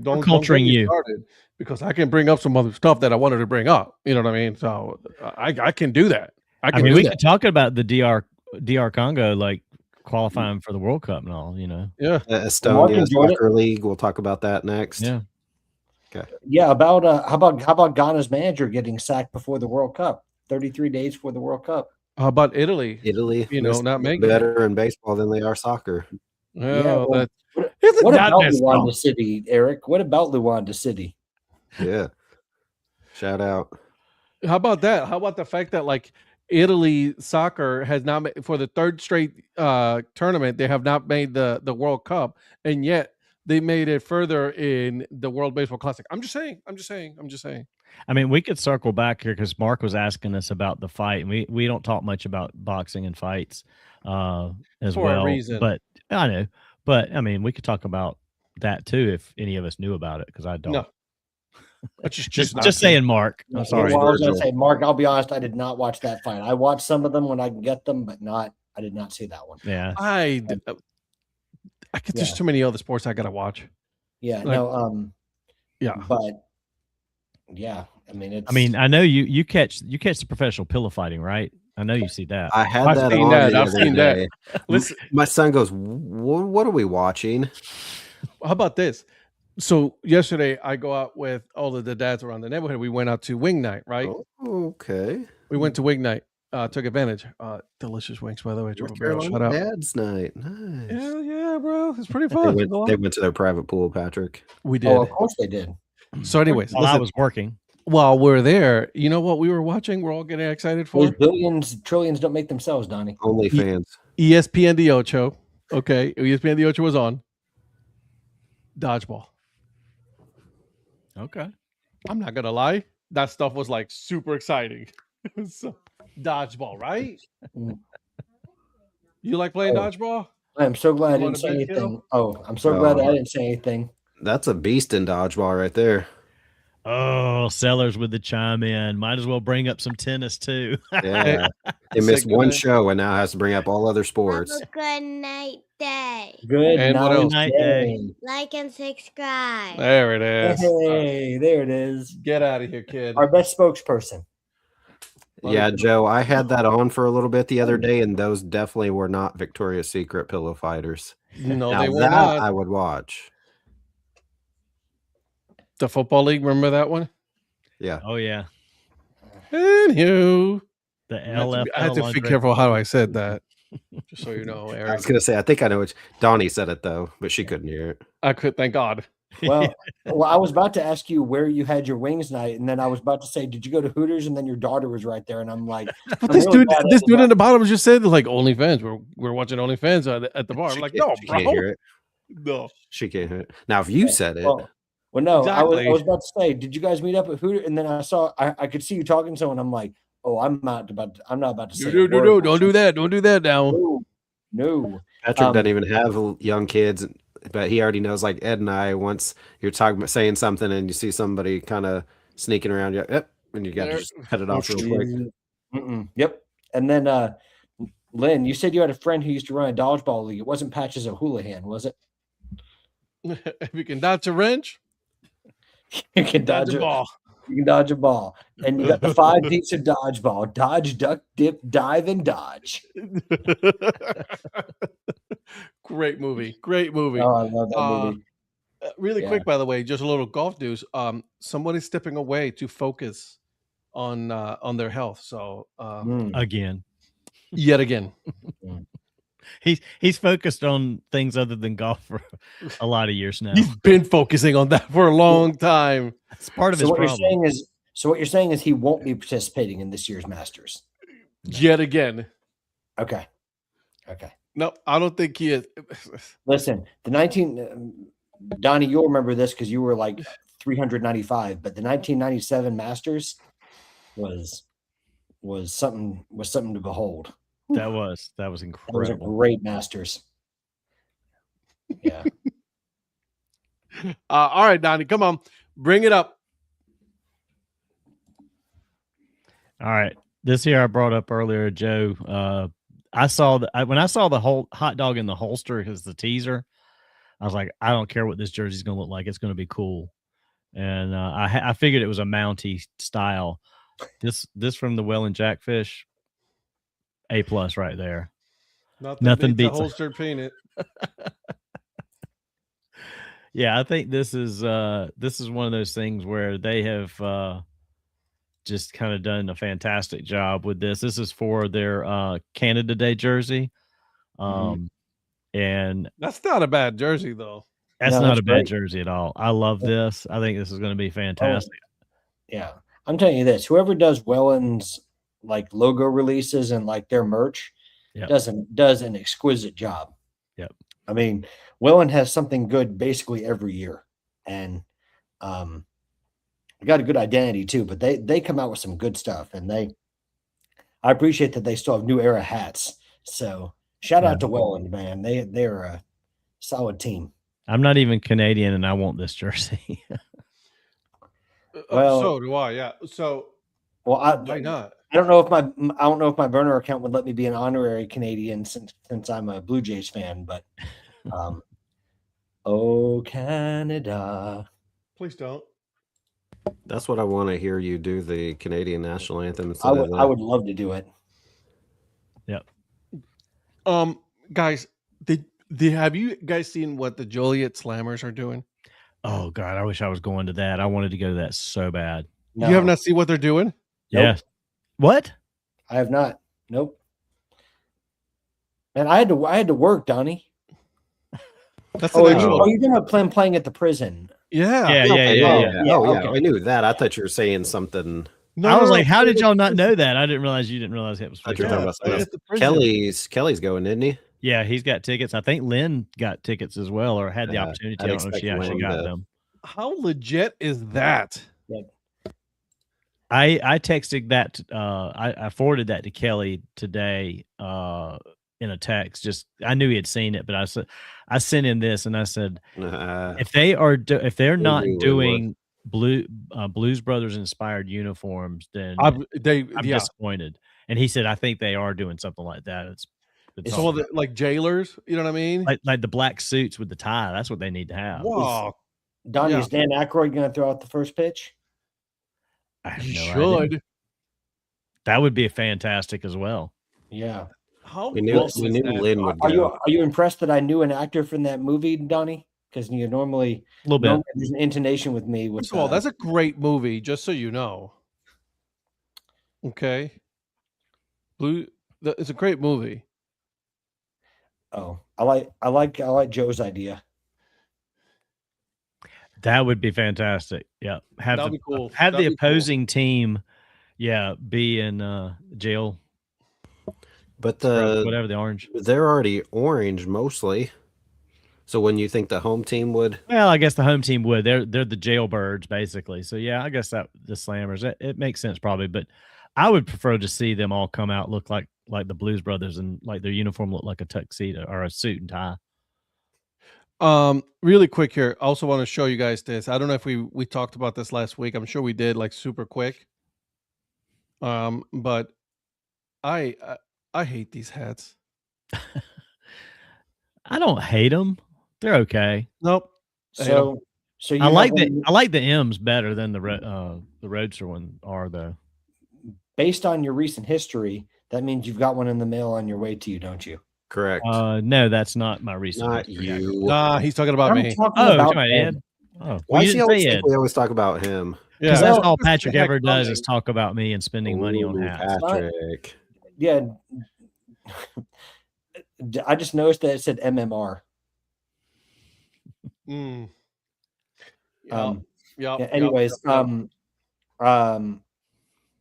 don't culturing get me you. started, because I can bring up some other stuff that I wanted to bring up. You know what I mean? So I can do that. I mean, we can talk about the DR Congo, like qualifying for the World Cup and all, you know. Yeah. Estonia Soccer League. We'll talk about that next. Yeah. Okay. Yeah. About how about Ghana's manager getting sacked before the World Cup? 33 days before the World Cup. How about Italy? You know, not making better in baseball than they are soccer. Yeah. Well, what about Luanda City, Eric? What about Luanda City? Yeah. Shout out. How about that? How about the fact that, like, Italy soccer has not made, for the third straight tournament, they have not made the World Cup, and yet they made it further in the World Baseball Classic. I'm just saying. I mean, we could circle back here because Mark was asking us about the fight, and we don't talk much about boxing and fights as For well. a reason. But I know. But I mean, we could talk about that too if any of us knew about it, because I don't. No. Just saying, Mark. I'm sorry. Well, I was going to say, Mark, I'll be honest, I did not watch that fight. I watched some of them when I can get them, but I did not see that one. Yeah. I could. There's too many other sports I gotta watch. Yeah. Like, yeah. But yeah, I mean, I know you catch the professional pillow fighting, right? I know you see that. I had that seen on that. the I've other seen day. that. Listen, my son goes, "What are we watching?" how about this? So yesterday I go out with all of the dads around the neighborhood. We went out to wing night, right? Oh, okay. We went to wing night. Took advantage. Delicious wings, by the way. North Barrel, shout Carolina out. Dad's night. Nice. Hell yeah, bro. It's pretty fun. They went to their private pool, Patrick. We did. of course they did. So anyways, while I was working. While we're there, you know what we were watching? We're all getting excited for? Those billions, trillions don't make themselves, Donnie. Only fans. ESPN the Ocho. Okay. ESPN the Ocho was on. Dodgeball. Okay. I'm not going to lie. That stuff was like super exciting. So, dodgeball, right? You like playing dodgeball? I'm so glad I You didn't want say to bet, anything. kiddo? Oh, I'm so glad I didn't say anything. That's a beast in dodgeball right there. Oh, Sellers with the chime in. Might as well bring up some tennis too. Yeah. They missed one show and now has to bring up all other sports. Have a good night day. Good And what else? night Day. day. Like and subscribe. There it is. Hey, there it is. Get out of here, kid. Our best spokesperson. Yeah, Joe, I had that on for a little bit the other day, and those definitely were not Victoria's Secret pillow fighters. No, Now they were that not. I would watch. The football league, remember that one? Yeah. Oh yeah. Anywho, The I LFL. had to be careful how I said that. Just so you know, I Eric. was gonna say, I think I know which Donnie said it though, but she couldn't hear it. I could, thank God. Well, I was about to ask you where you had your wings night, and then I was about to say, did you go to Hooters? And then your daughter was right there, and I'm like, But this dude in the bottom just said like OnlyFans. We're watching OnlyFans at the bar. I'm like, no, bro. Can't hear it. No, She can't hear it. Now, if you said it, well, no, exactly. I was about to say, did you guys meet up at Hooters? And then I could see you talking to someone. I'm like, oh, I'm not about to say. No, don't do that. Don't do that now. No. Patrick doesn't even have young kids, but he already knows. Like Ed and I, once you're talking about saying something and you see somebody kind of sneaking around, you're like, yep, and you got to just cut it off real quick. Yep. And then Lynn, you said you had a friend who used to run a dodgeball league. It wasn't Patches O'Houlihan, was it? If you can dodge a wrench, You can dodge a ball. You can dodge a ball. And you got the 5 Ds of dodgeball: dodge, duck, dip, dive, and dodge. Great movie. Great movie. Oh, I love that movie. Really quick, by the way, just a little golf news. Somebody's stepping away to focus on their health. So Again. Yet again. He's focused on things other than golf for a lot of years now. He's been focusing on that for a long time. It's part of his problem. What you're saying is he won't be participating in this year's Masters. Yet again. Okay. No, I don't think he is. Listen, Donnie, you'll remember this because you were like 395, but the 1997 Masters was something to behold. That was incredible. It was a great Masters. Yeah. All right, Donnie, come on, bring it up. All right, this here I brought up earlier, Joe. when I saw the whole hot dog in the holster as the teaser, I was like, I don't care what this jersey's going to look like. It's going to be cool. And I figured it was a Mountie style. This from the Well and Jackfish, A+ right there. Nothing beats the holstered peanut. Yeah, I think this is one of those things where they have just kind of done a fantastic job with this. This is for their Canada Day jersey. And that's not a bad jersey though. That's not a bad jersey at all. I love this. I think this is going to be fantastic. Yeah. I'm telling you this, whoever does Welland's like logo releases and like their merch does an exquisite job. Yep. I mean, Welland has something good basically every year. And they got a good identity too, but they come out with some good stuff, and I appreciate that they still have New Era hats. So shout out to Welland, man. They're a solid team. I'm not even Canadian, and I want this jersey. Well, so do I. Yeah. So, why not? I don't know if my burner account would let me be an honorary Canadian since I'm a Blue Jays fan. But, oh Canada, please don't. That's what I want to hear you do, the Canadian national anthem. I would love to do it. Yep. Guys, have you guys seen what the Joliet Slammers are doing? Oh God, I wish I was going to that. I wanted to go to that so bad. No. You have not seen what they're doing? Nope. Yes. What? I have not. Nope. And I had to work, Donnie. That's you're gonna plan playing at the prison? Yeah. Okay. I knew that. I thought you were saying something. I was like, how did y'all not know that? I didn't realize you didn't realize it was. Kelly's going, isn't he? Yeah, he's got tickets. I think Lynn got tickets as well, or had the opportunity. I don't know if she actually got them. How legit is that? I texted that. I forwarded that to Kelly today in a text. Just I knew he had seen it, but I sent him this and I said, if they're not doing Blues Brothers inspired uniforms, then I'm disappointed. And he said, I think they are doing something like that. It's all like jailers, you know what I mean? Like the black suits with the tie. That's what they need to have. Wow. Donnie, is Dan Aykroyd going to throw out the first pitch? I have no idea. That would be fantastic as well. Yeah. We knew Lynn would go. Are you impressed that I knew an actor from that movie, Donnie? because you normally A little bit. there's an intonation with me. With First of all, that's a great movie, just so you know. Okay. It's a great movie. Oh, I like Joe's idea. That would be fantastic. Yeah. That'd be cool. Have That'd the be cool. opposing team, be in jail. But whatever the orange. They're already orange mostly. So when you think the home team would? Well, I guess the home team would. They're the jailbirds basically. So yeah, I guess that the Slammers. It makes sense probably, but I would prefer to see them all come out look like the Blues Brothers and like their uniform look like a tuxedo or a suit and tie. Really quick here. I also want to show you guys this. I don't know if we talked about this last week. I'm sure we did, like super quick. But I hate these hats. I don't hate them. They're okay. Nope. So I like the M's better than the Roadster one are though. Based on your recent history, that means you've got one in the mail on your way to you, don't you? Correct. No, that's not my recent. Not history. you. Nah, he's talking about me. About Ed. Oh, Why you does he didn't always say think Ed. we always talk about him? Yeah, Because that's all What the Patrick heck, ever does Donnie? is talk about me and spending money on Ooh, hats. Patrick. Yeah. I just noticed that it said MMR. Yeah. Anyways,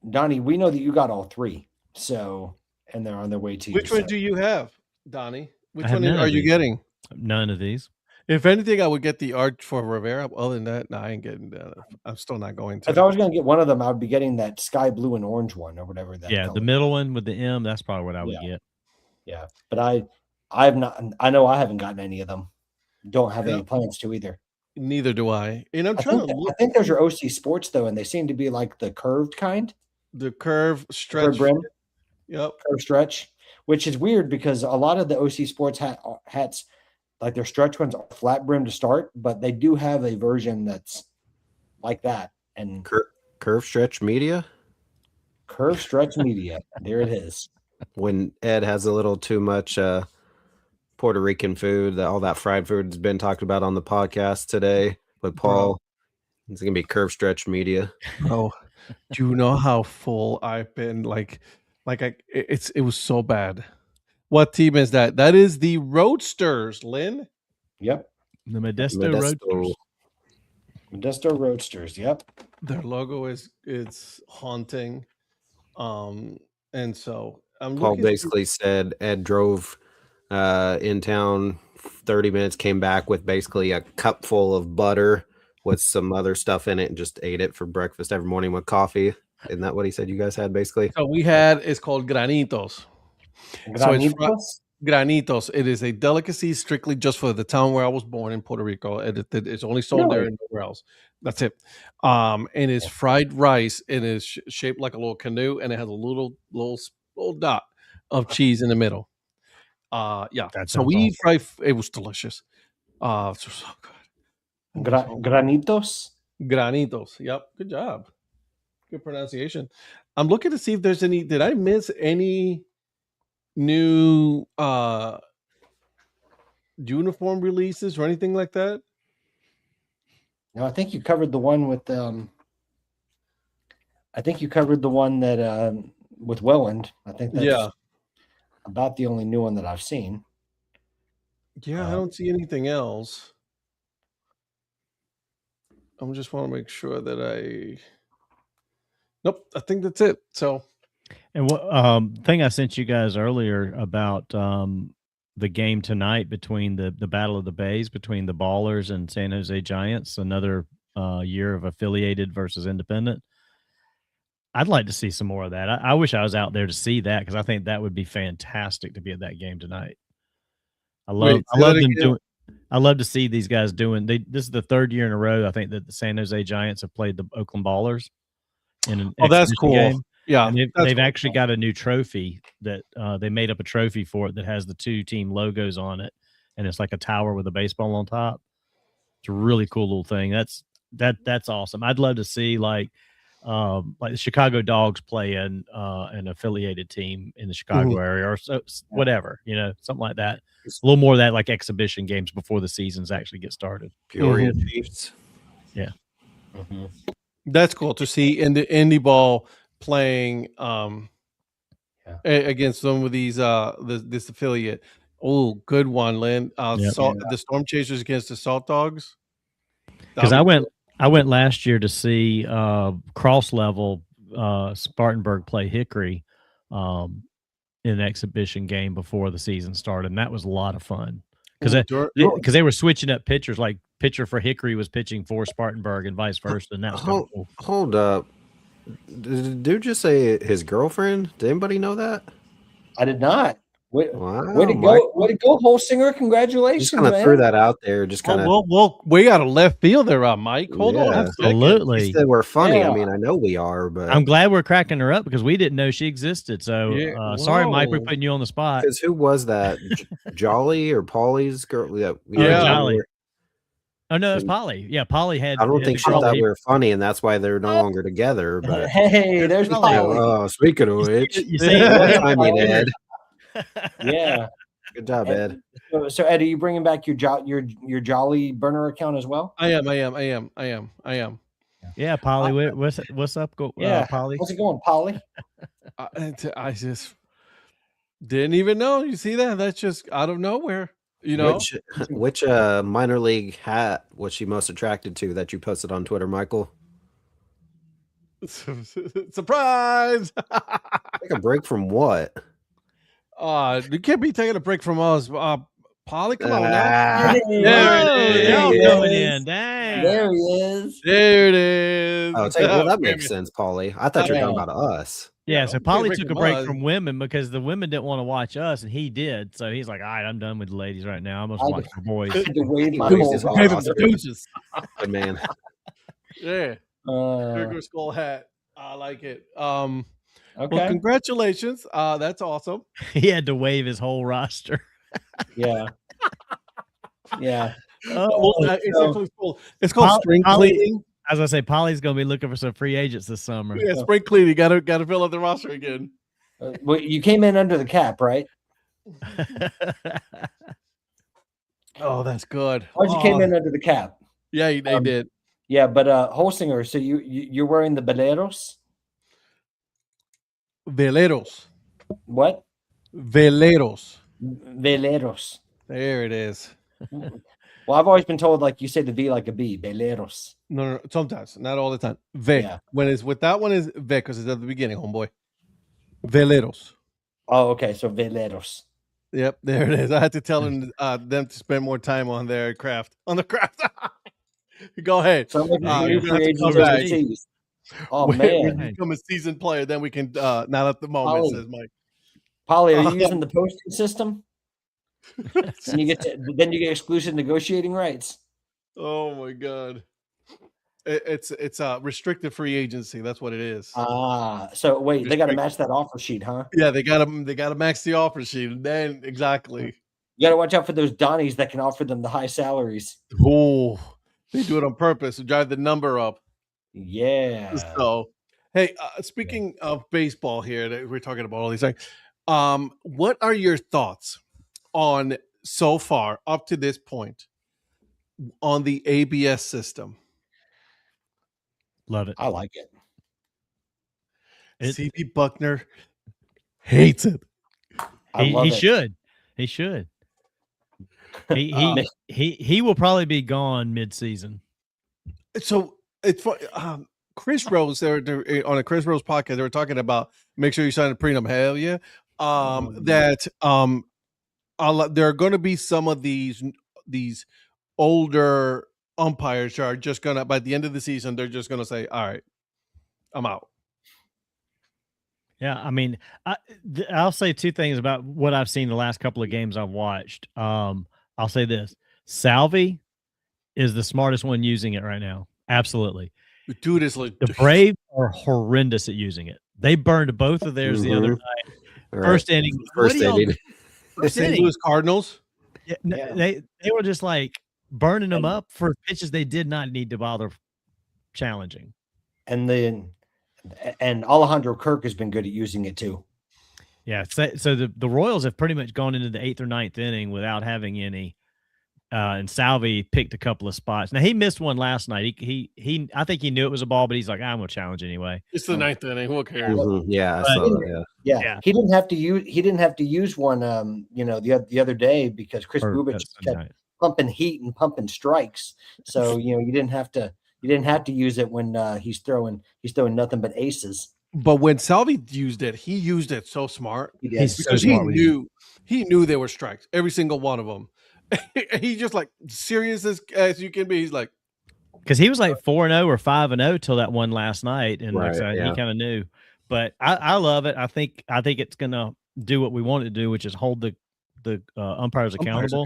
Donnie, we know that you got all three, so and they're on their way to you. Which one do you have, Donnie? Which I have one none of are you these. getting? None of these. If anything, I would get the art for Rivera. Other than that, no, I ain't getting that. I'm still not going to. If I was going to get one of them, I would be getting that sky blue and orange one or whatever that. Yeah, color. the middle one with the M. That's probably what I would get. Yeah, but I've not. I know I haven't gotten any of them. Don't have any plans to either. Neither do I. And I'm trying to look. I think those are OC Sports though, and they seem to be like the curved kind. The curve stretch. Brim. Yep. Curve stretch, which is weird because a lot of the OC Sports hats, like their stretch ones, are flat brim to start, but they do have a version that's like that. And Curve stretch media. Curve stretch media. There it is. When Ed has a little too much Puerto Rican food, all that fried food has been talked about on the podcast today with Paul. It's gonna be curve stretch media. Oh, do you know how full I've been? It was so bad. What team is that? That is the Roadsters, Lynn. Yep. The Modesto Roadsters. Modesto Roadsters. Yep. Their logo is haunting. And so Paul basically said Ed drove in town 30 minutes, came back with basically a cup full of butter with some other stuff in it and just ate it for breakfast every morning with coffee. Isn't that what he said you guys had basically? So it's called granitos. Granitos? Granitos. It is a delicacy strictly just for the town where I was born in Puerto Rico. It's only sold there and nowhere else. That's it. And it's fried rice. It is shaped like a little canoe, and it has a little dot of cheese in the middle. So we fried. It was delicious. It's so good. Granitos. Granitos. Yep. Good job. Good pronunciation. I'm looking to see if there's any. Did I miss any new uniform releases or anything like that? No, I think you covered the one with I think you covered the one that with Welland. I think that's about the only new one that I've seen. Yeah, I don't see anything else. I just want to make sure that Nope, I think that's it. So, and what thing I sent you guys earlier about the game tonight between the Battle of the Bays between the Ballers and San Jose Giants, another year of affiliated versus independent. I'd like to see some more of that. I wish I was out there to see that because I think that would be fantastic to be at that game tonight. I love to see these guys doing. This is the third year in a row I think that the San Jose Giants have played the Oakland Ballers in an that's cool. game. Yeah, and they've actually got a new trophy that they made up a trophy for it that has the two team logos on it, and it's like a tower with a baseball on top. It's a really cool little thing. That's awesome. I'd love to see like like the Chicago Dogs play in an affiliated team in the Chicago area, or so whatever, something like that. A little more of that, like exhibition games before the seasons actually get started. Peoria Chiefs. Yeah. That's cool to see in the indie ball playing against some of these this affiliate. Oh, good one, Lynn. The Storm Chasers against the Salt Dogs. Because I went last year to see cross level Spartanburg play Hickory in an exhibition game before the season started, and that was a lot of fun because they were switching up pitchers. Like pitcher for Hickory was pitching for Spartanburg and vice versa, and that was cool. Hold up. Did the dude just say his girlfriend? Did anybody know that? I did not. Way to Mike. Way to go, Holsinger. Congratulations, Just kind of threw that out there. Just kind of. Well, we got a left fielder, Mike. Hold on. Absolutely. He said we're funny. I mean, I know we are, but I'm glad we're cracking her up because we didn't know she existed. So sorry, Mike, we're putting you on the spot. Because who was that? Jolly or Polly's girl? Yeah, Jolly. Oh no, it's Polly. Yeah, Polly had. I don't think she thought we were funny, and that's why they're no longer together. But hey, there's Polly. Oh, speaking of which, you see what I mean, Ed. Yeah, good job, Ed. So Ed, are you bringing back your Jolly burner account as well? I am. Yeah, Polly, what's up? Polly. How's it going, Polly? I just didn't even know. You see that? That's just out of nowhere. Which minor league hat was she most attracted to that you posted on Twitter, Michael? Surprise! Take a break from what? You can't be taking a break from us. Polly, come on There now. it is. Coming in. Dang. There he is. There it is. Oh, that makes sense, Polly. I thought you were talking about us. Yeah, so Polly took a break from women because the women didn't want to watch us, and he did. So he's like, all right, I'm done with the ladies right now. I'm going to watch the boys. Good man. Yeah. Sugar skull hat. I like it. Okay. Well, congratulations. That's awesome. He had to wave his whole roster. Yeah. It's called spring cleaning. As I say, Polly's going to be looking for some free agents this summer. Yeah, spring cleaning. Got to fill up the roster again. Well, you came in under the cap, right? Oh, that's good. You came in under the cap. Yeah, they did. Yeah, but Holsinger, so you're wearing the Veleros? Veleros. What? Veleros. There it is. Well, I've always been told like you say the V like a B, Veleros. No, sometimes, not all the time. Ve. Yeah. When it's with that one is Ve because it's at the beginning, homeboy. Veleros. Oh, okay. So Veleros. Yep, there it is. I had to tell them to spend more time on their craft. On the craft. Go ahead. So oh man, when you become a seasoned player, then we can not at the moment, says Mike. Polly, are you using the posting system? And you get exclusive negotiating rights. Oh my god. It's a restricted free agency. That's what it is. So wait, they got to match that offer sheet, huh? Yeah, they got to match the offer sheet. And then exactly. You got to watch out for those Donnies that can offer them the high salaries. Oh, they do it on purpose to drive the number up. Yeah. So, hey, speaking of baseball here, we're talking about all these things. What are your thoughts on so far up to this point on the ABS system? Love it. I like it. CP Buckner hates it. He should. He should. He will probably be gone mid-season. So it's Chris Rose. They're on a Chris Rose podcast. They were talking about make sure you sign a prenup. Hell yeah. There are going to be some of these older umpires are just gonna by the end of the season they're just gonna say, all right, I'm out. Yeah, I mean, I'll say two things about what I've seen the last couple of games I've watched. I'll say this: Salvi is the smartest one using it right now. Absolutely, the dude is like the Braves are horrendous at using it. They burned both of theirs the other night. Right. First inning. The St. Louis Cardinals. Yeah, they were just like burning them up for pitches they did not need to bother challenging. And then And Alejandro Kirk has been good at using it too. Yeah. So the Royals have pretty much gone into the 8th or 9th inning without having any. And Salvi picked a couple of spots. Now he missed one last night. He I think he knew it was a ball, but he's like, I'm gonna challenge anyway. It's the 9th inning. Who cares? Yeah, I saw that. Yeah. He didn't have to use one the other day because Chris Bubich kept pumping heat and pumping strikes. So you didn't have to use it when he's throwing nothing but aces. But when Salvi used it, he used it so smart. He's so smart. He knew there were strikes, every single one of them. He just like serious as you can be. He's like, because he was like 4-0 or 5-0 till that one last night, and he kind of knew. But I love it. I think it's gonna do what we want it to do, which is hold the umpires accountable,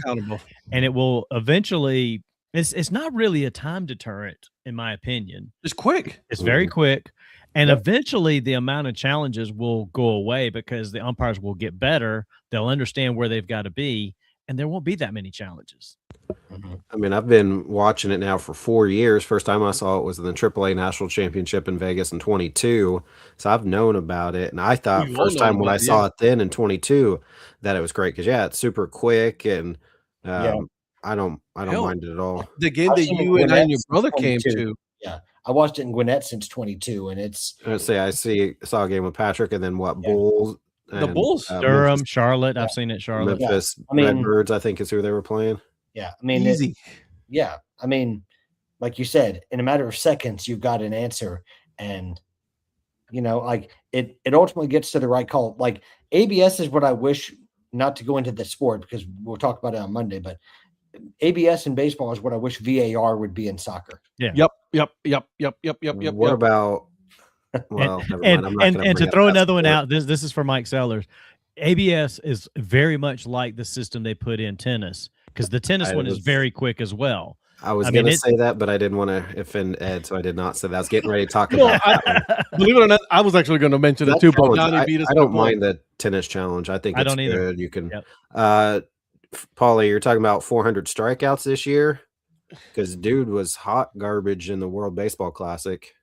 and it will eventually. It's not really a time deterrent, in my opinion. It's quick. It's very quick, and eventually the amount of challenges will go away because the umpires will get better. They'll understand where they've got to be. And there won't be that many challenges. I mean, I've been watching it now for 4 years. First time I saw it was in the AAA National Championship in Vegas in 22. So I've known about it. And I thought first time when I saw it then in 22 that it was great because, it's super quick. And I don't mind it at all. The game that you and I and your brother came to. Yeah. I watched it in Gwinnett since 22. And it's. I saw a game with Patrick and then Bulls. The Bulls, Durham, Memphis, Charlotte. I've seen it. Charlotte, Memphis, Redbirds. I think is who they were playing. Yeah, I mean, easy. I mean, like you said, in a matter of seconds, you've got an answer, and like it ultimately gets to the right call. Like ABS is what I wish. Not to go into the sport because we'll talk about it on Monday, but ABS in baseball is what I wish VAR would be in soccer. Yeah. Yep. What about? Well, and to throw another one out, this is for Mike Sellers. ABS is very much like the system they put in tennis because the tennis one is very quick as well. I was going to say that, but I didn't want to offend Ed, so I did not say that. I was getting ready to talk about that. Believe it or not, I was actually going to mention it too. But Donnie beat us. I don't mind the tennis challenge. I think it's good. You can, Paulie, you're talking about 400 strikeouts this year because dude was hot garbage in the World Baseball Classic.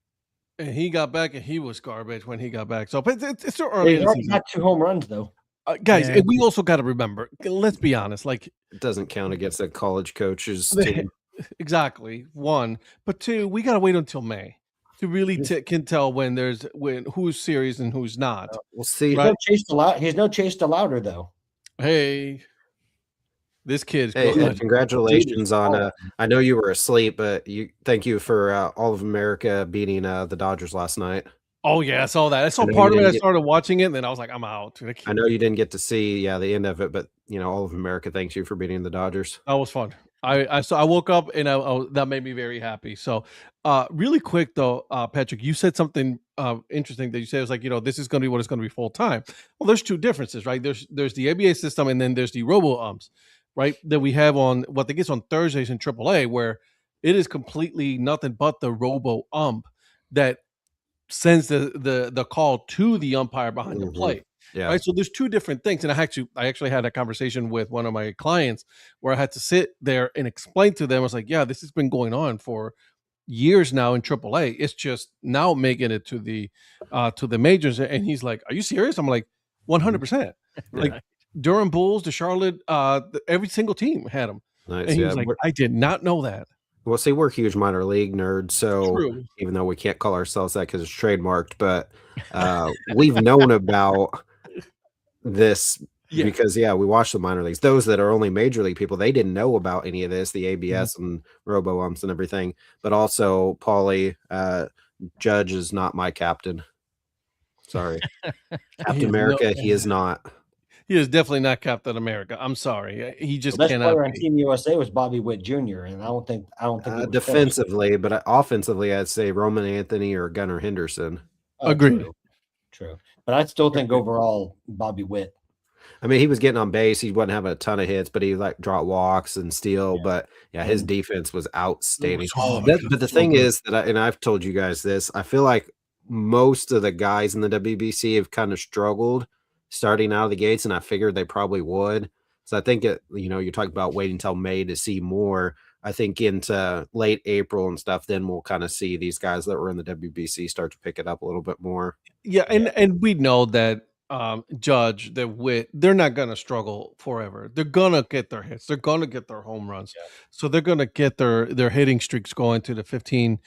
And he got back, and he was garbage when he got back. So, but it's still early. He already got 2 home runs, though. Guys, and we also got to remember, let's be honest, like it doesn't count against a college coach's team. Exactly. 1, but 2, we got to wait until May to really can tell when who's serious and who's not. We'll see. Right? He's no Chase DeLauder, though. Hey. This kid's good. Congratulations on I know you were asleep, but thank you for all of America beating the Dodgers last night. Oh yeah, I saw that. I saw part of it. I started watching it, and then I was like, I'm out. I know you didn't get to see the end of it, but all of America thanks you for beating the Dodgers. That was fun. I woke up and that made me very happy. So really quick though, Patrick, you said something interesting that you said. It was like, this is going to be what it's going to be full time. Well, there's 2 differences, right? There's the ABA system, and then there's the robo-umps. Right, that we have on what they get on Thursdays in AAA, where it is completely nothing but the robo ump that sends the call to the umpire behind the plate. Yeah. Right. So there's 2 different things, and I actually had a conversation with one of my clients where I had to sit there and explain to them. I was like, yeah, this has been going on for years now in AAA. It's just now making it to the majors, and he's like, "Are you serious?" I'm like, 100%. Like. Durham Bulls, the Charlotte, every single team had them. Nice. And he was like, I did not know that. Well, see, we're huge minor league nerds, so even though we can't call ourselves that because it's trademarked, but we've known about this because, we watch the minor leagues. Those that are only major league people, they didn't know about any of this, the ABS and robo-umps and everything. But also, Paulie, Judge is not my captain. Sorry. Captain America, he is not. He is definitely not Captain America. I'm sorry. He just cannot. Best player on Team USA was Bobby Witt Jr., and I don't think defensively, but offensively, I'd say Roman Anthony or Gunnar Henderson. Agreed. True. But I still think overall Bobby Witt. I mean, he was getting on base. He wasn't having a ton of hits, but he dropped walks and steal. Yeah. But his defense was outstanding. But the thing is that, and I've told you guys this, I feel like most of the guys in the WBC have kind of struggled starting out of the gates, and I figured they probably would. So I think you're talking about waiting until May to see more. I think into late April and stuff, then we'll kind of see these guys that were in the WBC start to pick it up a little bit more. Yeah, and we know that Judge, the Witt, they're not gonna struggle forever. They're gonna get their hits. They're gonna get their home runs. So they're gonna get their hitting streaks going to the 15,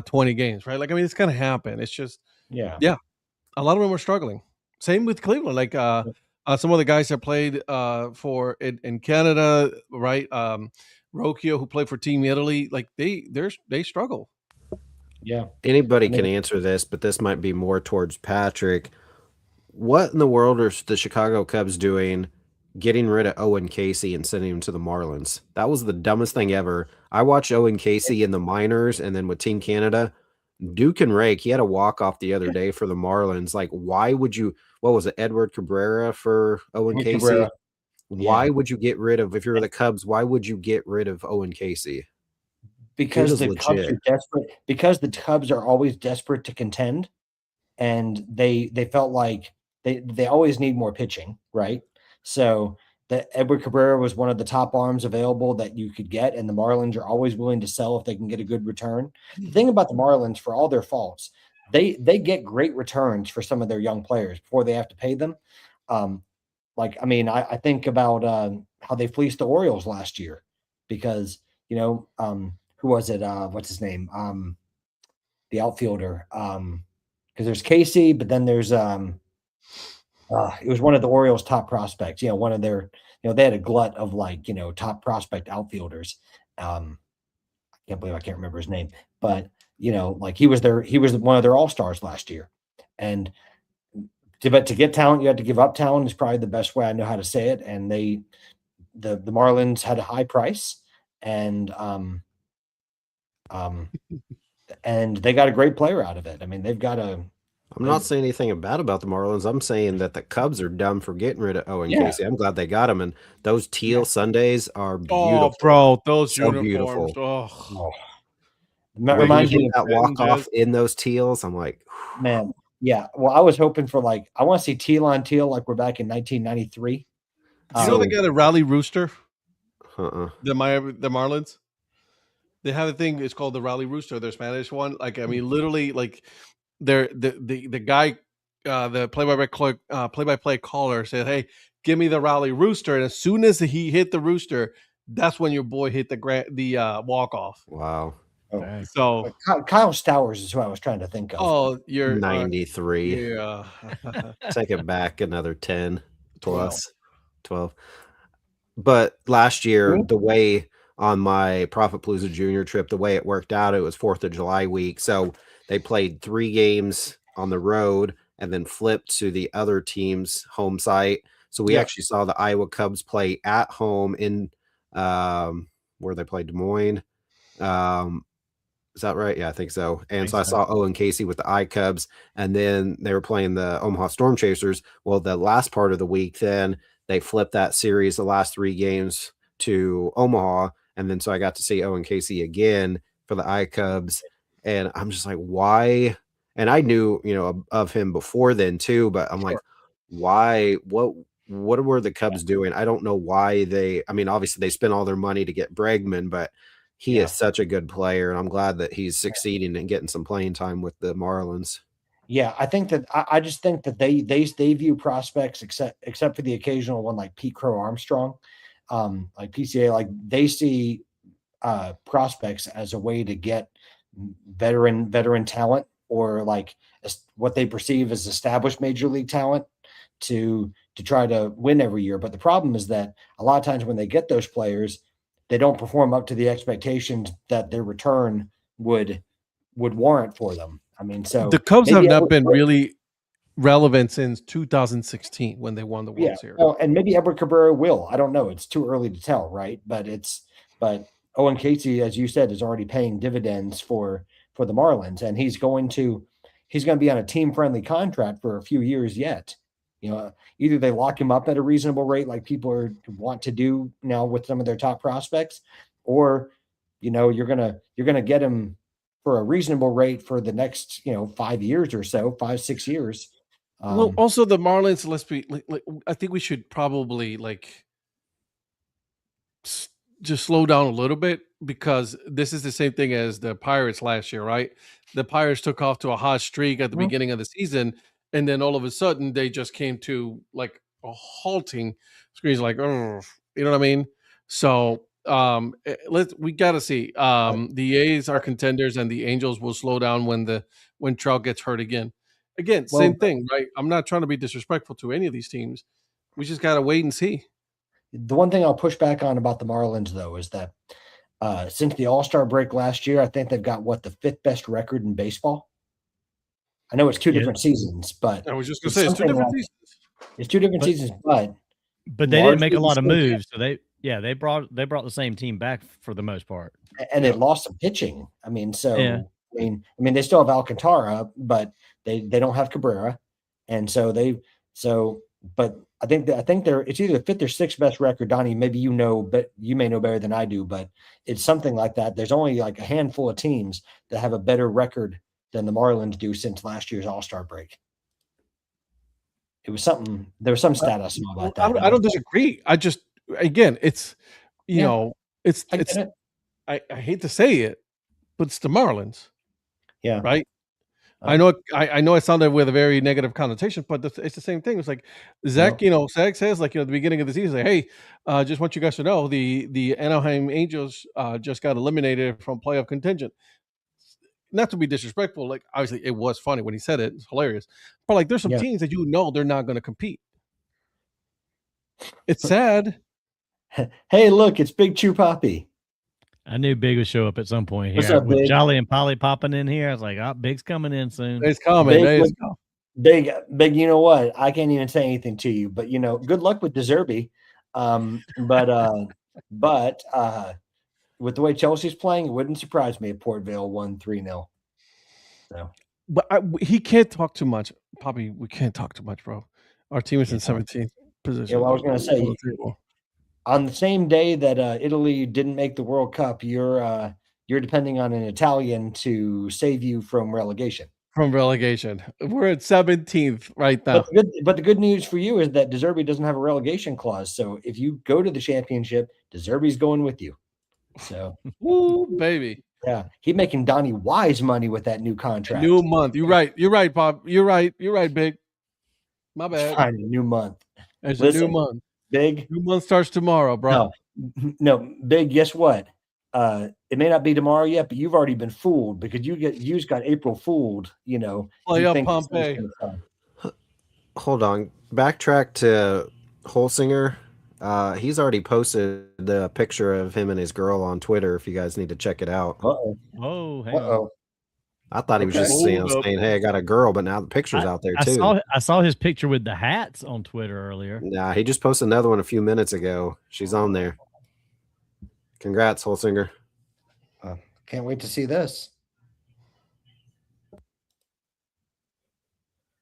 20 games, right? Like, I mean, it's gonna happen. It's just Yeah. a lot of them are struggling. Same with Cleveland. Like some of the guys that played for in Canada, right? Rocchio, who played for Team Italy, like they struggle. Yeah. Anybody can answer this, but this might be more towards Patrick. What in the world are the Chicago Cubs doing getting rid of Owen Casey and sending him to the Marlins? That was the dumbest thing ever. I watched Owen Casey in the minors and then with Team Canada. Duke and rake. He had a walk-off the other day for the Marlins. Like, why would you – what was it, Edward Cabrera for Owen Casey? Cabrera. Why would you get rid of – if you're the Cubs, why would you get rid of Owen Casey? Because the Cubs are desperate. Because the Cubs are always desperate to contend, and they felt like they always need more pitching, right? So that Edward Cabrera was one of the top arms available that you could get, and the Marlins are always willing to sell if they can get a good return. The thing about the Marlins, for all their faults, they get great returns for some of their young players before they have to pay them. I think about how they fleeced the Orioles last year because, who was it? What's his name? The outfielder. Because there's Casey, but then there's it was one of the Orioles' top prospects. One of their, they had a glut of top prospect outfielders. I can't believe I can't remember his name, but he was one of their all-stars last year. And to get talent, you have to give up talent is probably the best way I know how to say it. And the Marlins had a high price and they got a great player out of it. I mean, they've got a. I'm not saying anything bad about the Marlins. I'm saying that the Cubs are dumb for getting rid of Owen Casey. I'm glad they got him, and those teal Sundays are beautiful. Oh, bro, those so uniforms. Beautiful. Remind you that walk off in those teals. I'm like, man, yeah. Well, I was hoping for I want to see teal on teal like we're back in 1993. Do you know they got a Raleigh Rooster? The Marlins. They have a thing. It's called the Raleigh Rooster. Their Spanish one. Like, I mean, literally, like, they're the guy, the play-by-play caller said, "Hey, give me the Raleigh Rooster." And as soon as he hit the rooster, that's when your boy hit the walk off. Wow. Oh. So Kyle Stowers is who I was trying to think of. Oh, you're 93. Yeah. Take it back another 10 plus 12. But last year, the way on my Prophet Palooza Junior trip, the way it worked out, it was 4th of July week. So they played 3 games on the road and then flipped to the other team's home site. So we actually saw the Iowa Cubs play at home in where they played Des Moines. Is that right? Yeah, I think so. And so I saw Owen Casey with the I Cubs, and then they were playing the Omaha Storm Chasers. Well, the last part of the week, then they flipped that series, the last 3 games to Omaha. And then so I got to see Owen Casey again for the I Cubs. And I'm just like, why? And I knew, of him before then too, but I'm like, why? What were the Cubs doing? I don't know why obviously they spent all their money to get Bregman, but he is such a good player. And I'm glad that he's succeeding and getting some playing time with the Marlins. Yeah, I think that I just think that they view prospects except for the occasional one like Pete Crow Armstrong, like PCA, like they see prospects as a way to get veteran talent or like what they perceive as established major league talent to try to win every year. But the problem is that a lot of times when they get those players, they don't perform up to the expectations that their return would warrant for them. I mean, so the Cubs have not been really relevant since 2016 when they won the World Series. Well, and maybe Edward Cabrera will. I don't know. It's too early to tell, right? But Owen Casey, as you said, is already paying dividends for the Marlins, and he's going to be on a team-friendly contract for a few years yet. Either they lock him up at a reasonable rate, like people want to do now with some of their top prospects, or you're gonna get him for a reasonable rate for the next 5 years or so, 5-6 years. Well, also the Marlins. Let's be. I think we should probably just slow down a little bit, because this is the same thing as the Pirates last year, right? The Pirates took off to a hot streak at the beginning of the season, and then all of a sudden they just came to like a halting screens, like, oh, you know what I mean? So we gotta see. The A's are contenders, and the Angels will slow down when Trout gets hurt again. Again, same thing, right? I'm not trying to be disrespectful to any of these teams. We just gotta wait and see. The one thing I'll push back on about the Marlins, though, is that since the All-Star break last year, I think they've got the 5th best record in baseball. I know it's 2 different seasons, but I was just gonna say it's 2 different seasons. It's 2 different seasons, but they didn't make a lot of moves, so they brought the same team back for the most part, and they lost some pitching. I mean, I mean, they still have Alcantara, but they don't have Cabrera, and but I think it's either the 5th or 6th best record. Donnie, maybe you know, but you may know better than I do, but it's something like that. There's only like a handful of teams that have a better record than the Marlins do since last year's All-Star break. It was something. There was some stat I saw about that. I don't disagree. I just, again, it's it's I hate to say it, but it's the Marlins. Yeah. Right. I know it sounded with a very negative connotation, but it's the same thing. It's like Zach, Zach says, like, at the beginning of the season, like, hey, just want you guys to know the Anaheim Angels just got eliminated from playoff contention. Not to be disrespectful, like, obviously it was funny when he said it. It's hilarious. But like, there's some teams that they're not going to compete. It's sad. Hey, look, it's Big Chew Poppy. I knew Big would show up at some point here. What's up, with Big? Jolly and Polly popping in here, I was like, oh, Big's coming in soon. It's coming. Big, you know what? I can't even say anything to you, but good luck with DeZerbi. But with the way Chelsea's playing, it wouldn't surprise me if Port Vale won 3-0. So, but he can't talk too much, Poppy. We can't talk too much, bro. Our team is in 17th position. Yeah, well, I was going to say, on the same day that Italy didn't make the World Cup, you're depending on an Italian to save you from relegation. We're at 17th right now. But the good news for you is that DeZerbi doesn't have a relegation clause. So if you go to the championship, DeZerbi's going with you. So, woo, baby. Yeah, he's making Donnie Wise money with that new contract. New month. You're right, Pop. You're right, Big. My bad. Fine, a new month. It's a new month. Big. New month starts tomorrow, bro. No, Big. Guess what? It may not be tomorrow yet, but you've already been fooled because you got April fooled. Play up Pompeii. Hold on. Backtrack to Holsinger. He's already posted the picture of him and his girl on Twitter. If you guys need to check it out. Oh, hang on. I thought he was just saying, "Hey, I got a girl," but now the picture's out there too. I saw his picture with the hats on Twitter earlier. Nah, he just posted another one a few minutes ago. She's on there. Congrats, Holsinger. Can't wait to see this.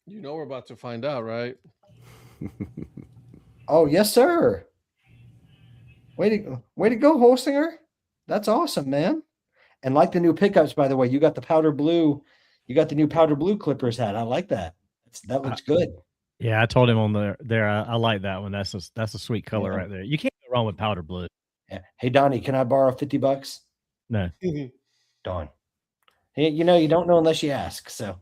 We're about to find out, right? Oh, yes, sir. Way to go, Holsinger. That's awesome, man. And like the new pickups, by the way, you got the powder blue. You got the new powder blue Clippers hat. I like that. That looks good. Yeah, I told him on there. I like that one. That's a sweet color right there. You can't go wrong with powder blue. Yeah. Hey, Donnie, can I borrow $50? No. Darn. Hey, you don't know unless you ask. So.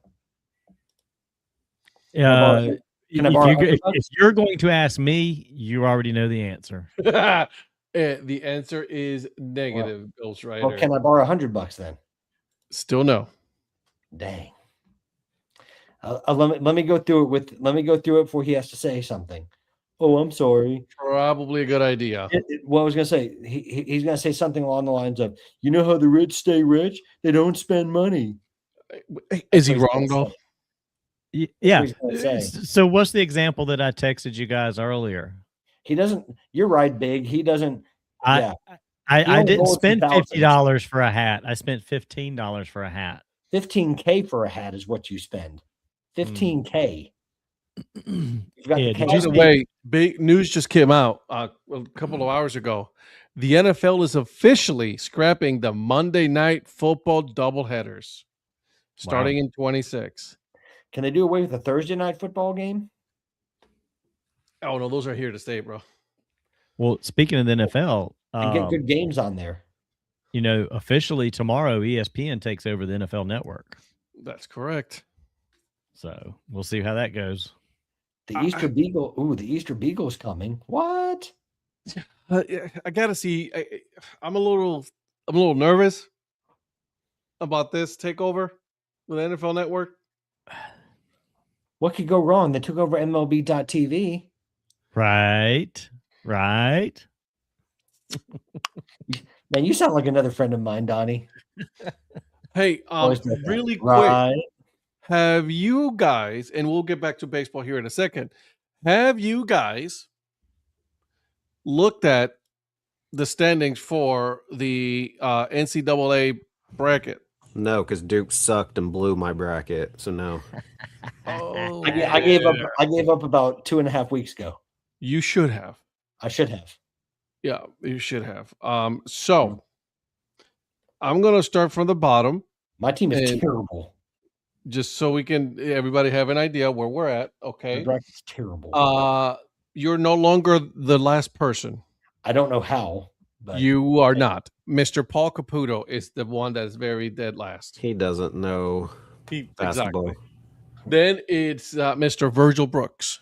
If you're going to ask me, you already know the answer. The answer is negative, Ghostwriter. Well, can I borrow $100 then? Still no. Dang. Let me go through it before he has to say something. Oh, I'm sorry. Probably a good idea. Well, I was gonna say he's gonna say something along the lines of, how the rich stay rich? They don't spend money. Is he wrong though? Yeah. So what's the example that I texted you guys earlier? He doesn't. You're right, Big. He doesn't. I didn't spend $50 for a hat. I spent $15 for a hat. $15K for a hat is what you spend. $15K. By the way, big news just came out a couple of hours ago. The NFL is officially scrapping the Monday Night Football doubleheaders starting in 26. Can they do away with the Thursday Night Football game? Oh no, those are here to stay, bro. Well, speaking of the NFL, And get good games on there. Officially tomorrow, ESPN takes over the NFL Network. That's correct. So we'll see how that goes. The Easter Beagle. Ooh, the Easter Beagle's coming. What? I gotta see. I'm a little nervous about this takeover with NFL Network. What could go wrong? They took over MLB.TV. Right. Man, you sound like another friend of mine, Donnie. Hey, really quick, have you guys, and we'll get back to baseball here in a second, have you guys looked at the standings for the NCAA bracket? No, because Duke sucked and blew my bracket, so no. Oh, I gave up. I gave up about 2.5 weeks ago. You should have. I should have. Yeah, you should have. So I'm gonna start from the bottom. My team is terrible. Just so we can everybody have an idea where we're at. Okay. The bracket's terrible. You're no longer the last person. I don't know how. But you are not. Mr. Paul Caputo is the one that is very dead last. He doesn't know basketball. Exactly. Then it's Mr. Virgil Brooks.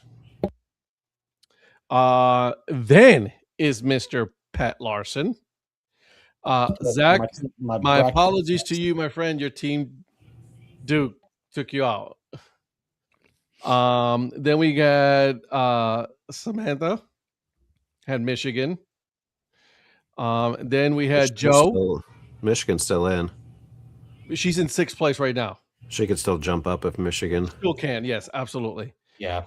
Then is Mr. Pat Larson. Zach, my apologies to you, my friend. Your team, Duke, took you out. Then we got Samantha, had Michigan. Then we had Joe. Michigan's still in. She's in 6th place right now. She could still jump up if Michigan. Still can, yes, absolutely. Yeah.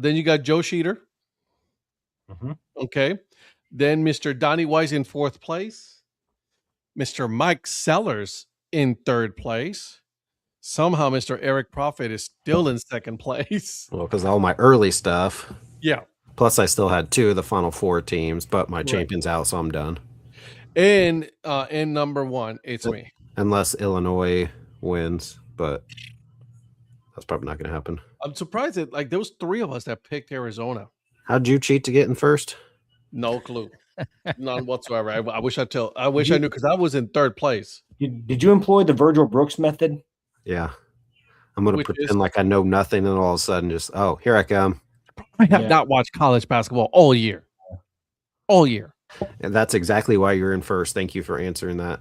Then you got Joe Sheeter. Mm-hmm. Okay. Then Mr. Donnie Wise in 4th place. Mr. Mike Sellers in 3rd place. Somehow Mr. Eric Profit is still in 2nd place. Well, because all my early stuff. Yeah. Plus, I still had 2 of the Final 4 teams, but my champion's out, so I'm done. And in number 1, it's me. Unless Illinois wins, but that's probably not going to happen. I'm surprised that there was 3 of us that picked Arizona. How'd you cheat to get in first? No clue. None whatsoever. I wish I knew because I was in 3rd place. Did you employ the Virgil Brooks method? Yeah. I'm going to pretend like I know nothing and all of a sudden just, oh, here I come. I have not watched college basketball all year. All year. And that's exactly why you're in first. Thank you for answering that.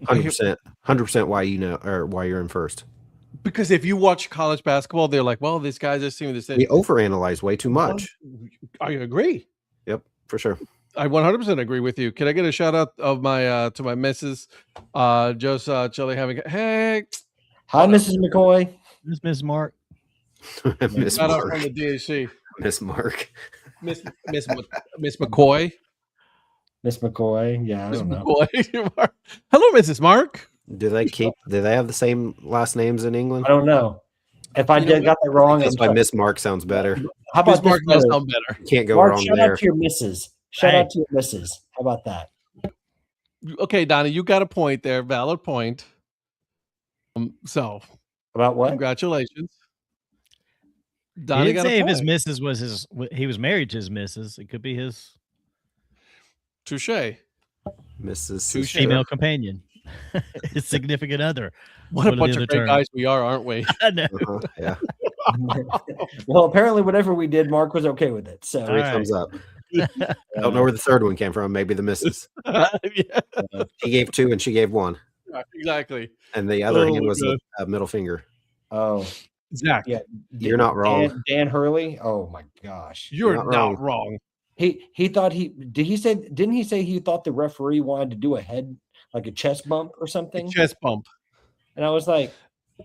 100% why you know or why you're in first. Because if you watch college basketball, they're like, well, these guys are seeing this. We overanalyze way too much. I agree. Yep, for sure. I 100% agree with you. Can I get a shout out of my to my Mrs. Just chilling having hey. Hi, Mrs. McCoy. This is Miss Mark. Miss Shout Mark. out from the DHC. Miss Mark. Miss McCoy. Miss McCoy. Yeah, I don't know. McCoy. Hello, Mrs. Mark. Do they have the same last names in England? I don't know. If I got that wrong, that's why Miss Mark sounds better. How about Miss Mark does sound better? You can't go Mark, wrong shout there. out to your missus. Shout out to your missus. How about that? Okay, Donnie, you got a point there. Valid point. So about what? Congratulations. Donnie, he didn't say if his missus was he was married to his missus. It could be his touche. Mrs. Female companion. His significant other. What a bunch of great guys we are, aren't we? I know. Yeah. Well, apparently whatever we did, Mark was okay with it. So 3 thumbs up. I don't know where the third one came from. Maybe the missus. He gave 2 and she gave 1. Exactly. And the other hand was a middle finger. Oh, Zach. Yeah, you're not wrong. Dan Hurley. Oh my gosh, you're not wrong. He thought didn't he say he thought the referee wanted to do a head like a chest bump or something? A chest bump. And I was like,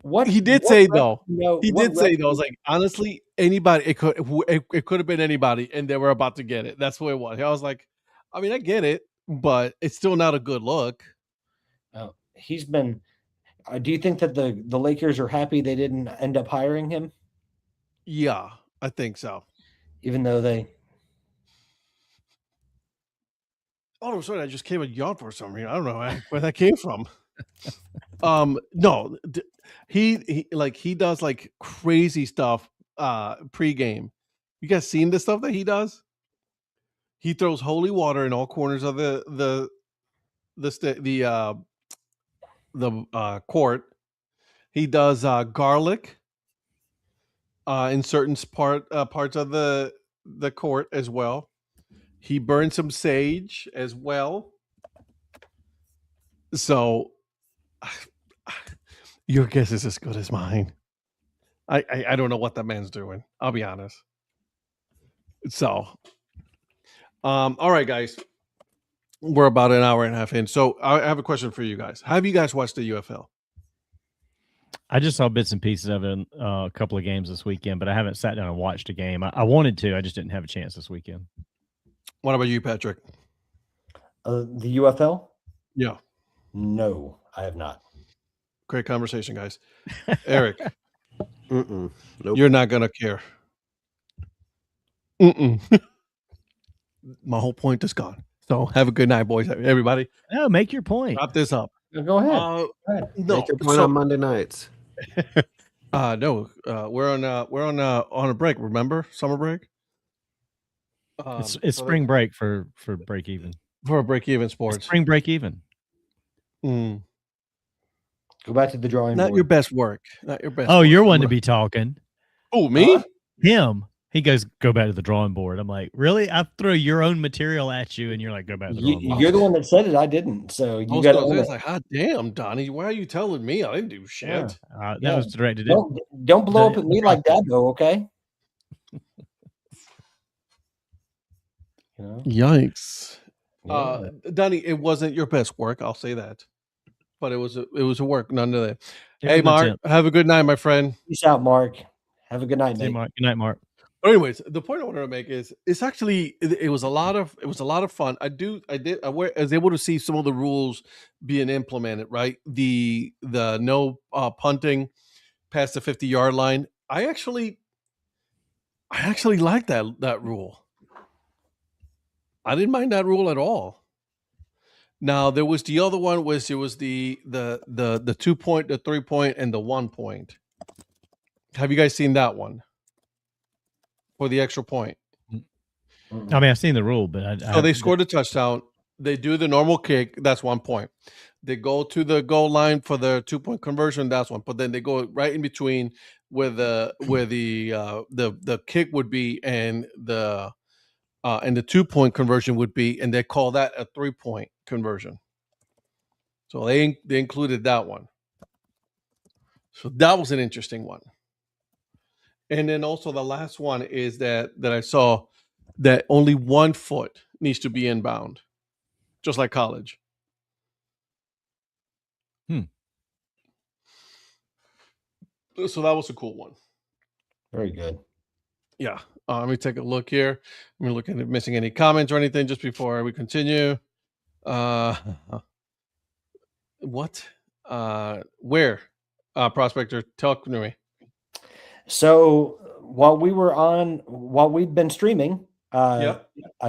what? He did say though. He did say though. I was like, honestly, anybody. It could have been anybody, and they were about to get it. That's what it was. I was like, I mean, I get it, but it's still not a good look. Oh, he's been. Do you think that the Lakers are happy they didn't end up hiring him? Yeah, I think so. Even though they. All of a sudden, I just came a yawn for some reason. I don't know where that came from. No, he does like crazy stuff pregame. You guys seen the stuff that he does? He throws holy water in all corners of the court. He does garlic in certain parts of the court as well. He burns some sage as well. So your guess is as good as mine. I don't know what that man's doing. I'll be honest. So, all right, guys. We're about an hour and a half in. So I have a question for you guys. Have you guys watched the UFL? I just saw bits and pieces of it in a couple of games this weekend, but I haven't sat down and watched a game. I wanted to. I just didn't have a chance this weekend. What about you, Patrick? The UFL? Yeah. No, I have not. Great conversation, guys. Eric. Nope. You're not going to care. My whole point is gone. So have a good night, boys. Everybody. No, make your point. Wrap this up. Go ahead. No, Make your point on Monday nights. No. We're on a break. Remember, summer break. It's spring break for break even. For a break even sports. It's spring break even. Mm. Go back to the drawing board. Not your best work. Not your best. Oh, work. you're one to be talking. Oh, me? Him. He goes, go back to the drawing board. I'm like, really? I throw your own material at you, and you're like, go back to the drawing board. You're the one that said it. I didn't. So you got to. I was like, "Hot damn, Donnie! Why are you telling me? I didn't do shit." That was directed. Don't blow up at me like that, though. Okay. Yikes. Yeah. Donnie, it wasn't your best work. I'll say that, but it was a work nonetheless. Hey, Mark, have a good night, my friend. Peace out, Mark. Have a good night, mate. Mark. Good night, Mark. But anyways, the point I wanted to make is it's actually it was a lot of fun. I was able to see some of the rules being implemented, right? The no punting past the 50-yard line. I actually like that rule. I didn't mind that rule at all. Now there was the other one was it was the 2 point, the 3 point, and the 1 point. Have you guys seen that one? For the extra point. I mean, I've seen the rule, but so they scored a touchdown. They do the normal kick. That's 1 point. They go to the goal line for the 2 point conversion. That's one. But then they go right in between where the kick would be and the 2 point conversion would be, and they call that a 3 point conversion. So they included that one. So that was an interesting one. And then also the last one is that I saw that only 1 foot needs to be inbound, just like college. So that was a cool one. Very good. Yeah. Let me take a look here. Let me look at it, missing any comments or anything just before we continue. What? Where? Prospector, talk to me. So while we've been streaming, a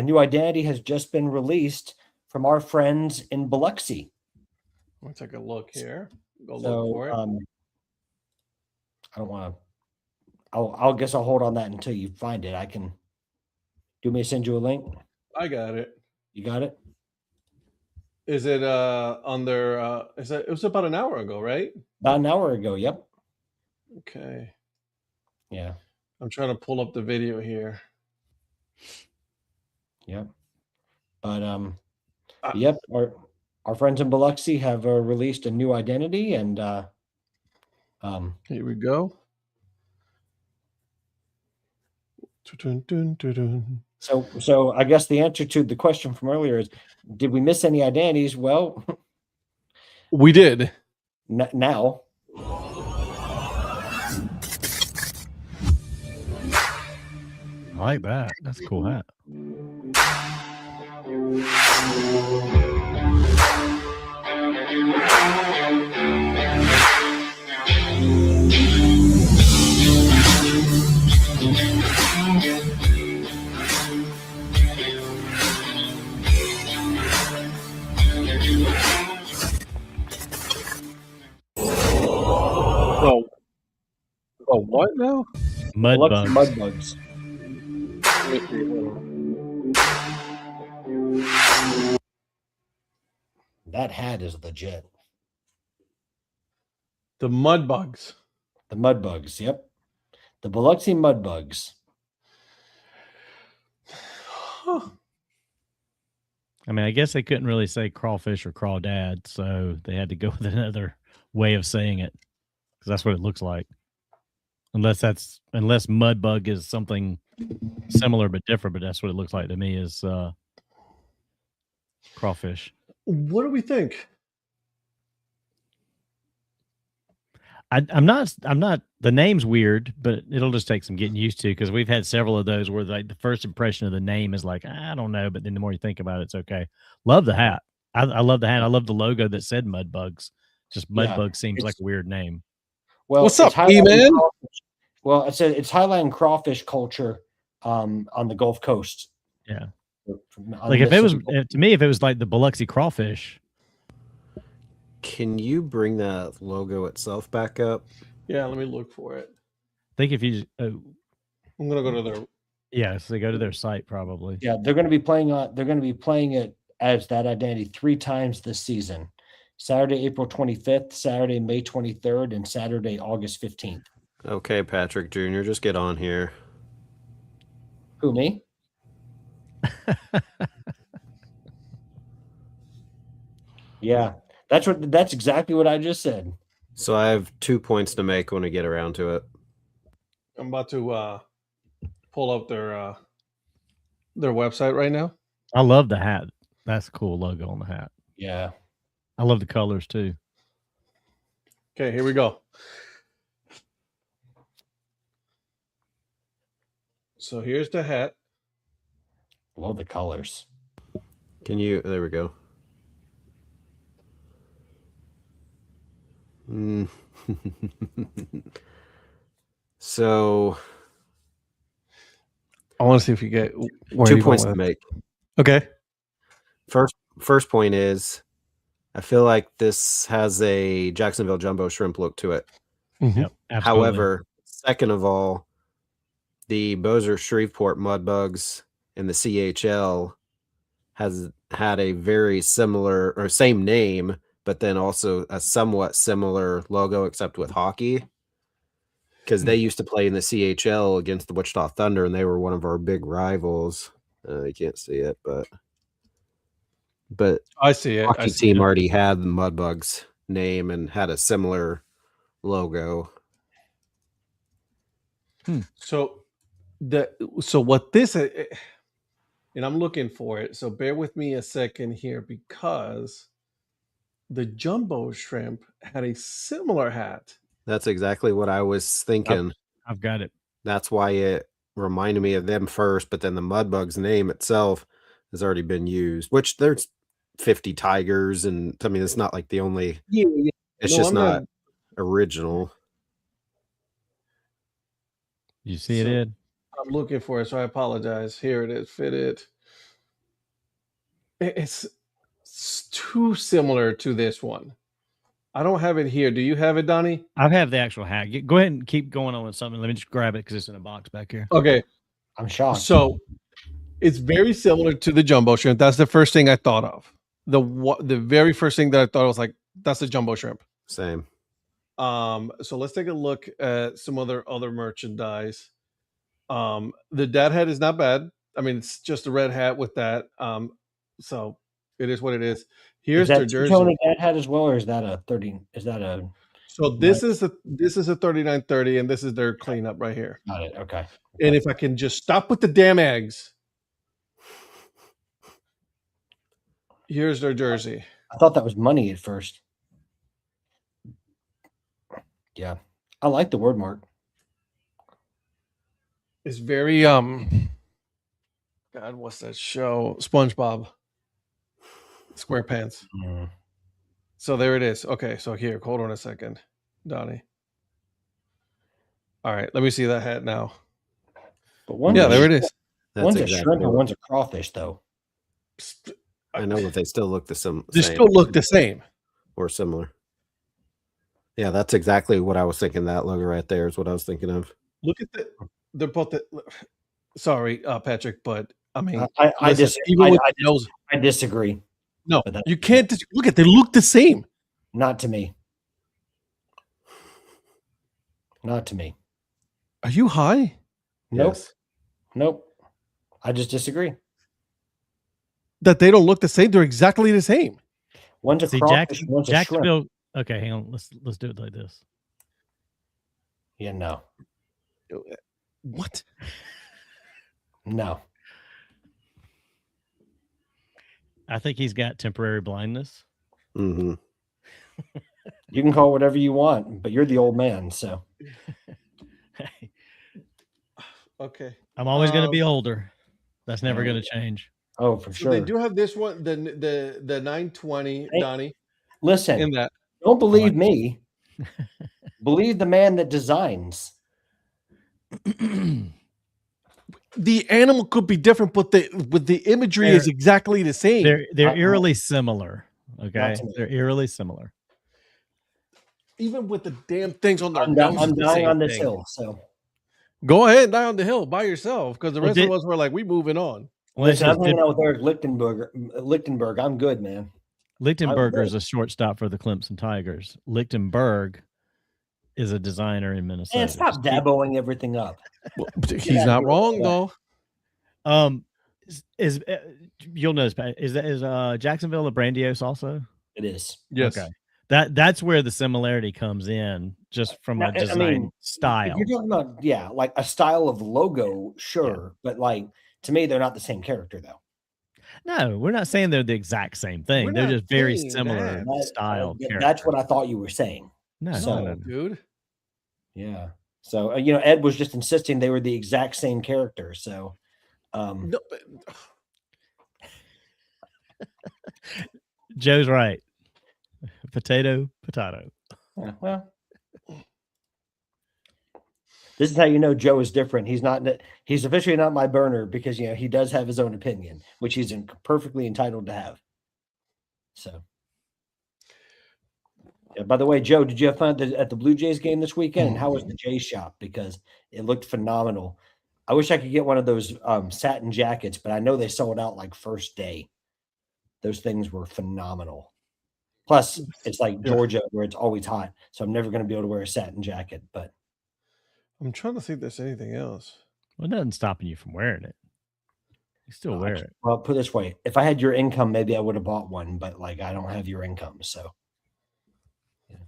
new identity has just been released from our friends in Biloxi. Let me take a look here. Look for it. I don't want to. I'll guess I'll hold on that until you find it. I can. Do me send you a link? I got it. You got it? Is it on their? It was about an hour ago, right? About an hour ago. Yep. Okay. Yeah. I'm trying to pull up the video here. Yep. But yep, our friends in Biloxi have released a new identity, and here we go. So I guess the answer to the question from earlier is, did we miss any identities? Well, we did. Now. I like that. That's a cool hat. Oh, what now? Mud bugs. Mud bugs. That hat is legit. The Mud Bugs. The Mud Bugs. Yep. The Biloxi Mud Bugs. Huh. I mean, I guess they couldn't really say crawfish or crawdad, so they had to go with another way of saying it because that's what it looks like. Unless mud bug is something similar but different, but that's what it looks like to me is crawfish. What do we think? I'm not. The name's weird, but it'll just take some getting used to because we've had several of those where like the first impression of the name is like I don't know, but then the more you think about it, it's okay. Love the hat. I love the hat. I love the logo that said Mud Bugs. Just Mud Bugs seems like a weird name. Well, what's up, E-Man? Well, it's highlighting crawfish culture on the Gulf Coast. Yeah, like if it was to me, if it was like the Biloxi crawfish. Can you bring that logo itself back up? Yeah, let me look for it. I think if you, I'm gonna go to their. Yeah, so they go to their site probably. Yeah, they're going to be playing it as that identity 3 times this season: Saturday, April 25th, Saturday, May 23rd, and Saturday, August 15th. Okay, Patrick Jr., just get on here. Who, me? Yeah, that's exactly what I just said. So I have 2 points to make when we get around to it. I'm about to pull up their website right now. I love the hat. That's a cool logo on the hat. Yeah. I love the colors too. Okay, here we go. So here's the hat. Love the colors. There we go. So I want to see if you get 2 points to make. Okay. First point is I feel like this has a Jacksonville jumbo shrimp look to it. Mm-hmm. Yep, absolutely. However, second of all, the Bossier Shreveport Mud Bugs in the CHL has had a very similar or same name, but then also a somewhat similar logo, except with hockey. Because they used to play in the CHL against the Wichita Thunder, and they were one of our big rivals. You can't see it, but I see it. Hockey team already had the Mud Bugs name and had a similar logo. So what this and I'm looking for it. So bear with me a second here because the jumbo shrimp had a similar hat. That's exactly what I was thinking. I've got it. That's why it reminded me of them first, but then the Mud Bugs name itself has already been used, which there's 50 tigers, and I mean it's not like the only it's just not original. You see it, Ed? I'm looking for it, so I apologize. Here it is. Fitted. It's too similar to this one. I don't have it here. Do you have it, Donnie? I have the actual hat. Go ahead and keep going on with something. Let me just grab it because it's in a box back here. Okay. I'm shocked. So it's very similar to the jumbo shrimp. That's the first thing I thought of. The very first thing that I thought was like, that's the jumbo shrimp. Same. So let's take a look at some other merchandise. The Dad Hat is not bad. I mean, it's just a red hat with that. So it is what it is. Here's their jersey. Is that Dad Hat as well, or is that a 30? Is that a? So this is a 3930, and this is their cleanup right here. Got it. Okay. And if I can just stop with the damn eggs. Here's their jersey. I thought that was money at first. Yeah, I like the word mark. It's very God, what's that show? SpongeBob SquarePants. So there it is. Okay, so here, hold on a second, Donnie. All right, let me see that hat now. But there it is. One's a shrimp and one's a crawfish, though. I know, but they still look the same. They still look the same or similar. Yeah, that's exactly what I was thinking. That logo right there is what I was thinking of. Look at they're both sorry, Patrick, but I mean, I disagree. No, but you can't look at. They look the same. not to me. Not to me. Are you high? Nope. Yes. Nope. I just disagree. That they don't look the same. They're exactly the same. One's a See, crawfish, one's a shrimp. Jacksonville. Okay, hang on. Let's do it like this. Yeah, no. What? No. I think he's got temporary blindness. Mm-hmm. You can call whatever you want, but you're the old man, so. Okay. I'm always going to be older. That's never going to change. Oh, for So sure. they do have this one, the 920, Hey, Donnie. Listen, In that. don't believe me. Believe the man that designs. The animal could be different, but the imagery is exactly the same. They're eerily similar. Okay, to me. they're eerily similar. Even with the damn things on their I'm nose. dying it's the same on this thing. hill, so. Go ahead and die on the hill by yourself, because the Well, rest of us were like, we moving on. Well, Listen, I'm hanging out with Eric Lichtenberg. I'm good, man. Lichtenberger is a shortstop for the Clemson Tigers. Lichtenberg is a designer in Minnesota. Man, stop daboing everything up. Well, he's not wrong though. Is you'll notice is Jacksonville a Brandeis also? It is. Yes. Okay. That's where the similarity comes in, just from a design style. If you're talking about like a style of logo, sure, but like to me, they're not the same character though. No, we're not saying they're the exact same thing. We're They're not just very saying similar that. style. That's what I thought you were saying. No, Dude. Yeah. So Ed was just insisting they were the exact same character. So, No, but, Joe's right. Potato. yeah, well, this is how you know Joe is different. He's officially not my burner because he does have his own opinion, which he's perfectly entitled to have. So, yeah, by the way, Joe, did you have fun at the Blue Jays game this weekend? And how was the Jays shop? Because it looked phenomenal. I wish I could get one of those satin jackets, but I know they sold out like first day. Those things were phenomenal. Plus, it's like Georgia where it's always hot, so I'm never going to be able to wear a satin jacket. But I'm trying to see if there's anything else. Well, nothing's stopping you from wearing it. You still wear it. Well, put it this way: if I had your income, maybe I would have bought one. But like, I don't have your income, so. Yeah.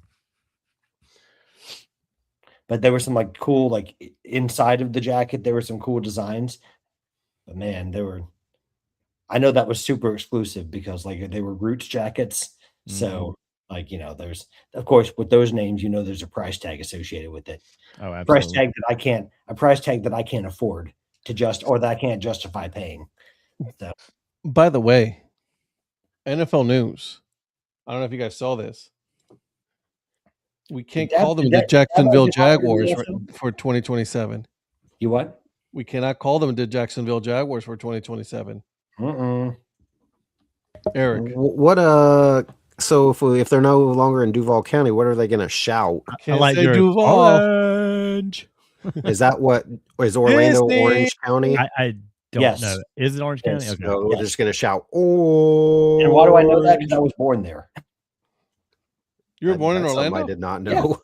But there were some like cool, like inside of the jacket, there were some cool designs. But man, I know that was super exclusive because like they were Roots jackets. So like, there's, of course, with those names, there's a price tag associated with it. Oh, absolutely. A price tag that I can't afford or that I can't justify paying. So. By the way, NFL news. I don't know if you guys saw this. We can't call them the Jacksonville Jaguars for 2027. You what? We cannot call them the Jacksonville Jaguars for 2027. Eric. What so if they're no longer in Duval County, what are they going to shout? I like say Duval. Orange. Is that what is Orlando Orange County? I don't know. Is it Orange County? Okay. So we're just going to shout. Oh, and why do I know that? Because I was born there. You were born in Orlando? I did not know.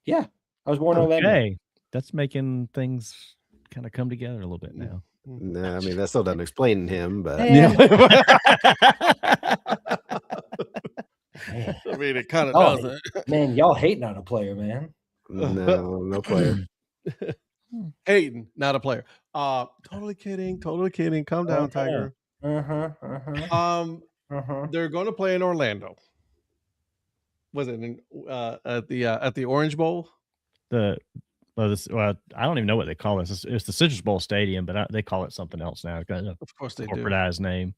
Yeah. I was born in Orlando. Okay, that's making things kind of come together a little bit now. No, I mean that still doesn't explain him, but I mean, it kind of doesn't. Man, y'all hating on a player, man. No player. Hating, not a player. Totally kidding. Calm down, Tiger. They're going to play in Orlando. Was it at the Orange Bowl? I don't even know what they call this. It's the Citrus Bowl Stadium, but they call it something else now. It's got a Of course they do. corporatized name.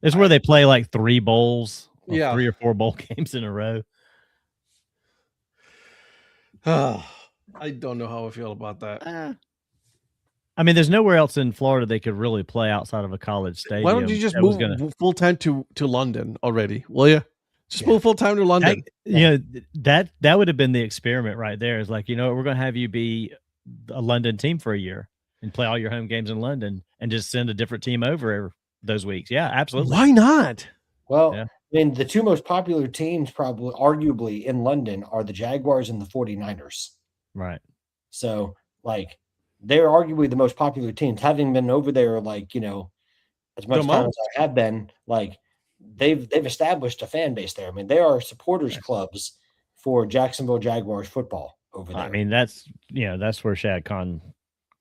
It's where they play like 3 bowls, 3 or 4 bowl games in a row. I don't know how I feel about that. I mean, there's nowhere else in Florida they could really play outside of a college stadium. Why don't you just move full time to London already? Will you? Just move full time to London. That would have been the experiment right there. Is like, we're going to have you be a London team for a year and play all your home games in London and just send a different team over those weeks. Yeah, absolutely. Why not? Well, Yeah. I mean, the two most popular teams probably arguably in London are the Jaguars and the 49ers. Right. So, like, they're arguably the most popular teams. Having been over there, like, you know, as much time as I have been, like, they've established a fan base there. I mean, there are supporters clubs for Jacksonville Jaguars football over there. I mean, that's where Shad Khan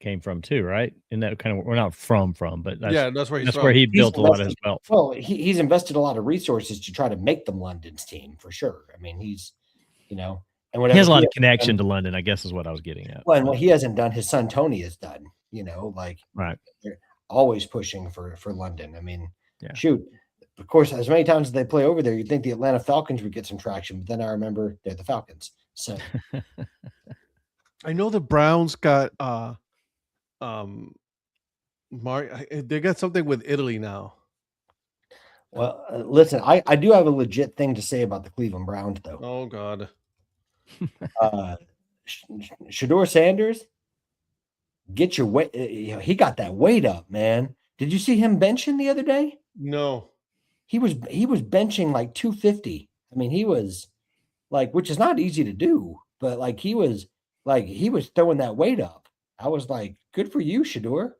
came from too, right? And that kind of, we're not from, but that's where he's from. where he built a lot of his wealth. Well, he's invested a lot of resources to try to make them London's team for sure. I mean, he's, you know, and he has a lot of connection to London, I guess is what I was getting at. Well, and what he hasn't done, his son Tony has done, you know, like, right. They're always pushing for London. I mean, shoot, of course, as many times as they play over there, you'd think the Atlanta Falcons would get some traction, but then I remember they're the Falcons. So I know the Browns got they got something with Italy now. Well, listen, I do have a legit thing to say about the Cleveland Browns, though. Oh God. Shador Sanders, get your weight. He got that weight up, man. Did you see him benching the other day? No. He was benching like 250. I mean, he was like, which is not easy to do, but like he was throwing that weight up. I was like, good for you, Shador.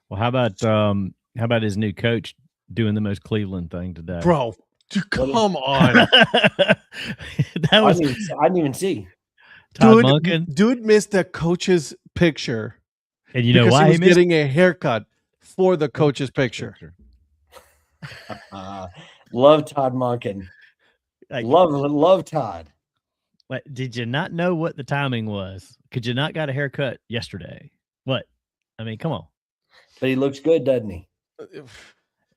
Well, how about his new coach doing the most Cleveland thing today? Bro, come on. That was I didn't even see. Dude missed the coach's picture. And you know why he was getting a haircut for the coach's picture. Love Todd Monken. Love Todd. Did you not know what the timing was? Could you not got a haircut yesterday? What? I mean, come on. But he looks good, doesn't he?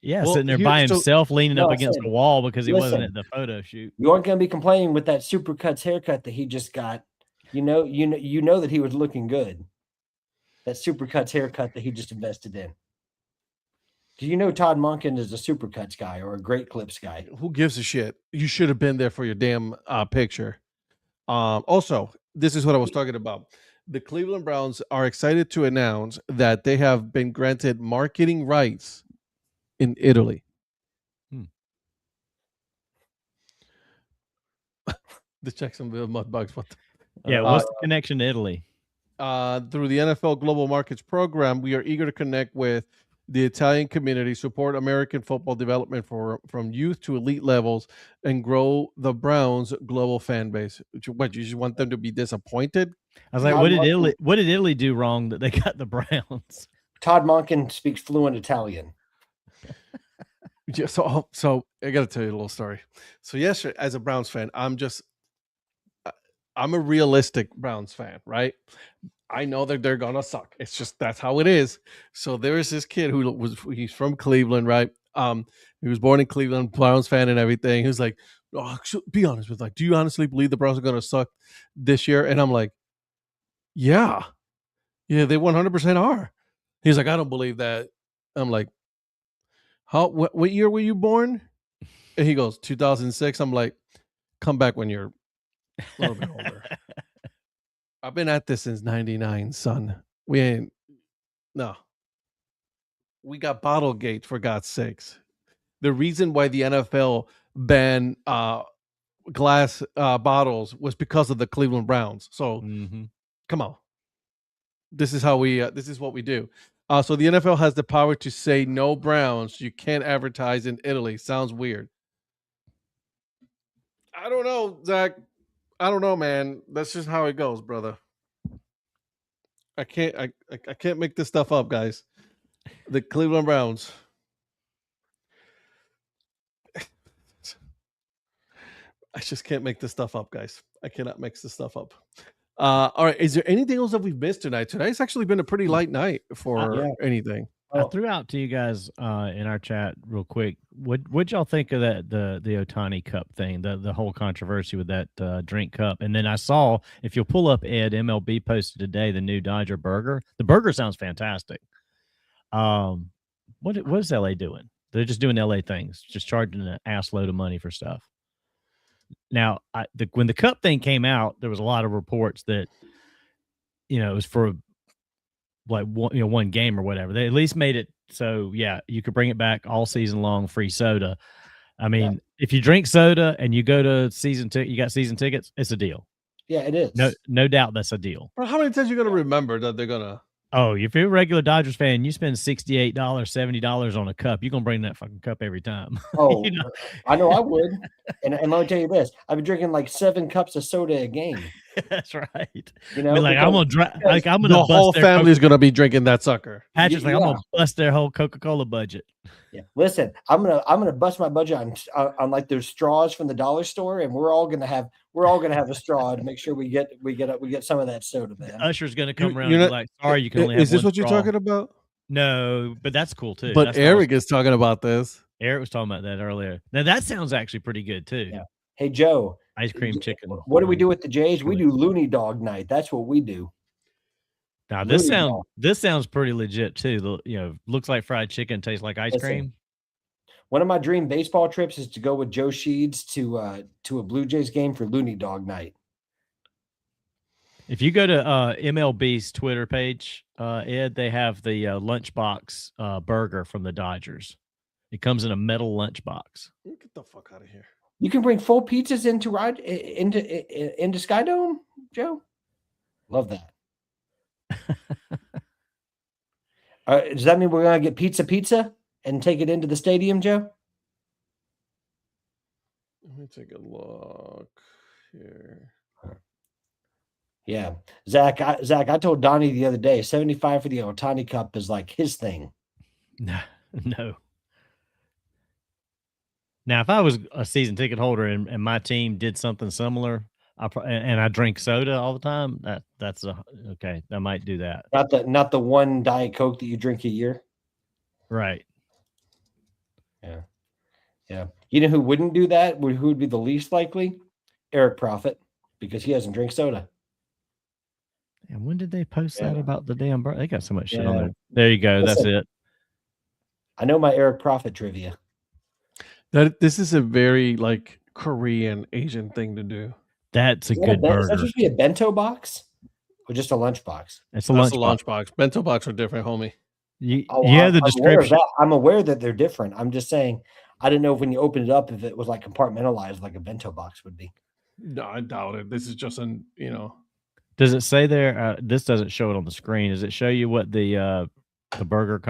Yeah, sitting there by himself, leaning up against the wall because he wasn't at the photo shoot. You aren't going to be complaining with that Supercuts haircut that he just got. You know that he was looking good. That Supercuts haircut that he just invested in. Do you know Todd Monken is a Supercuts guy or a Great Clips guy? Who gives a shit? You should have been there for your damn picture. Also, this is what I was talking about. The Cleveland Browns are excited to announce that they have been granted marketing rights in Italy. The Jacksonville Mudbugs. What? What's the connection to Italy? Through the NFL Global Markets Program, we are eager to connect with the Italian community, support American football development from youth to elite levels, and grow the Browns' global fan base. What, you just want them to be disappointed? I was like, what did Italy do wrong that they got the Browns? Todd Monken speaks fluent Italian. So I got to tell you a little story. So yesterday, as a Browns fan, I'm a realistic Browns fan, right? I know that they're gonna suck. It's just that's how it is. So there is this kid he's from Cleveland, right? He was born in Cleveland, Browns fan and everything. He was like, be honest with, like, do you honestly believe the Browns are gonna suck this year? And I'm like, yeah, they 100% are. He's like, I don't believe that. I'm like, what year were you born? And he goes, 2006. I'm like, come back when you're a little bit older. I've been at this since 99, son. We got Bottlegate, for God's sakes. The reason why the NFL banned glass bottles was because of the Cleveland Browns. So come on. This is how this is what we do. So the NFL has the power to say no Browns. You can't advertise in Italy. Sounds weird. I don't know, Zach. I don't know, man. That's just how it goes, brother. I can't make this stuff up, guys. The Cleveland Browns. I just can't make this stuff up, guys. I cannot make this stuff up. All right. Is there anything else that we've missed tonight? Tonight's actually been a pretty light night for anything. I threw out to you guys in our chat real quick. What'd y'all think of the Ohtani Cup thing, the whole controversy with that drink cup? And then I saw, if you'll pull up Ed, MLB posted today the new Dodger burger. The burger sounds fantastic. What is LA doing? They're just doing LA things, just charging an ass load of money for stuff. Now, when the cup thing came out, there was a lot of reports that, it was for like one game or whatever. They at least made it So yeah, you could bring it back all season long, free soda. I mean, if you drink soda and you go to you got season tickets, it's a deal. Yeah, it is. No doubt that's a deal. Bro, how many times are you gonna remember that they're gonna? Oh, if you're a regular Dodgers fan, you spend $68, $70 on a cup, you're gonna bring that fucking cup every time. Oh, You know? I know I would. And let me tell you this: I've been drinking like 7 cups of soda a game. That's right. You know, I mean, like I'm gonna The bust whole their family's gonna be drinking that sucker. Patrick's like, I'm Yeah. gonna bust their whole Coca-Cola budget. Yeah, listen, I'm gonna bust my budget on like those straws from the dollar store, and we're all gonna have a straw to make sure we get some of that soda, man. Usher's gonna come around you're and be not- like, sorry, you can only have Is this one what you're straw. talking about? No, but that's cool too. But That's what I was- Eric is talking about this. Eric was talking about that earlier. Now that sounds actually pretty good too. Yeah. Hey Joe, Ice cream chicken. what do we do with the Jays? We do Looney Dog night. That's what we do. Now Looney this sounds pretty legit too. Looks like fried chicken, tastes like ice Listen, cream. One of my dream baseball trips is to go with Joe Sheeds to a Blue Jays game for Looney Dog night. If you go to MLB's Twitter page, Ed, they have the lunchbox burger from the Dodgers. It comes in a metal lunchbox. Get the fuck out of here. You can bring full pizzas into Sky Dome, Joe. Love that. Does that mean we're gonna get pizza and take it into the stadium, Joe? Let me take a look here. Yeah, Zach. I told Donnie the other day, 75 for the Otani Cup is like his thing. No. Now, if I was a season ticket holder and my team did something similar, and I drink soda all the time, that's okay. I might do that. Not the one Diet Coke that you drink a year. Right. Yeah. You know who wouldn't do that? Who would be the least likely? Eric Prophet, because he doesn't drink soda. And when did they post that about the damn burger? They got so much shit Yeah. on there. There you go. Listen, That's it. I know my Eric Prophet trivia. This is a very like Korean Asian thing to do. That's a Is that good Is that burger. supposed to be a bento box or just a lunch box? It's a That's lunch a lunchbox. Bento box are different, homie. You have the I'm aware of description. that. I'm aware that they're different. I'm just saying, I didn't know if when you open it up, if it was like compartmentalized like a bento box would be. No, I doubt it. This is just Does it say there? This doesn't show it on the screen. Does it show you what the burger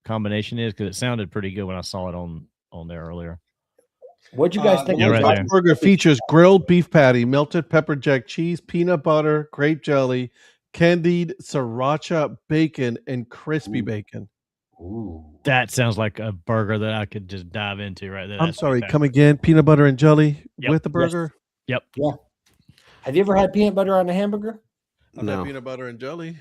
combination is? Because it sounded pretty good when I saw it on there earlier. What'd you guys think? Yeah, right lunchbox there. burger features grilled beef patty, melted pepper jack cheese, peanut butter, grape jelly, candied sriracha bacon, and crispy bacon. Ooh. That sounds like a burger that I could just dive into right there. I'm That's sorry, fantastic. come again. Peanut butter and jelly Yep. with the burger. Yep. Have you ever had peanut butter on a hamburger? I've No. had peanut butter and jelly.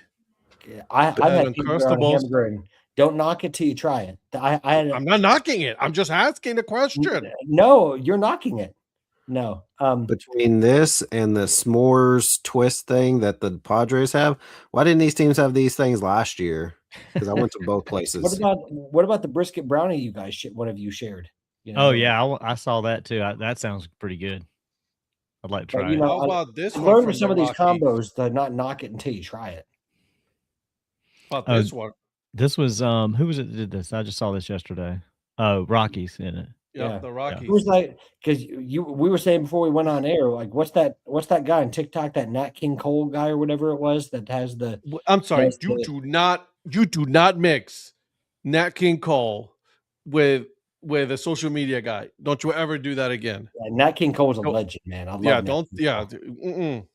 Yeah, I've had and peanut butter on a Uncrustables. hamburger, and don't knock it till you try it. I had I'm not knocking it. I'm just asking a question. No, you're knocking it. No. Between this and the s'mores twist thing that the Padres have, why didn't these teams have these things last year? Because I went to both places. What about the brisket brownie you guys one of you shared? You know, Oh yeah, I saw that too. That sounds pretty good. I'd like to But, try you it. know, How about this one? learn from with some the of these Rockies? combos to not knock it until you try it. How about this one? This was who was it that did this? I just saw this yesterday. Oh, Rockies in it. Yep, Yeah. the Rockies. It was like, because we were saying before we went on air, like what's that guy on TikTok, that Nat King Cole guy or whatever it was that has the I'm sorry. Yes, You the- do not mix Nat King Cole with a social media guy. Don't you ever do that again. Nat King Cole's a Don't- legend, man. I love Yeah, Nat don't. King Yeah. Cole. Mm-mm.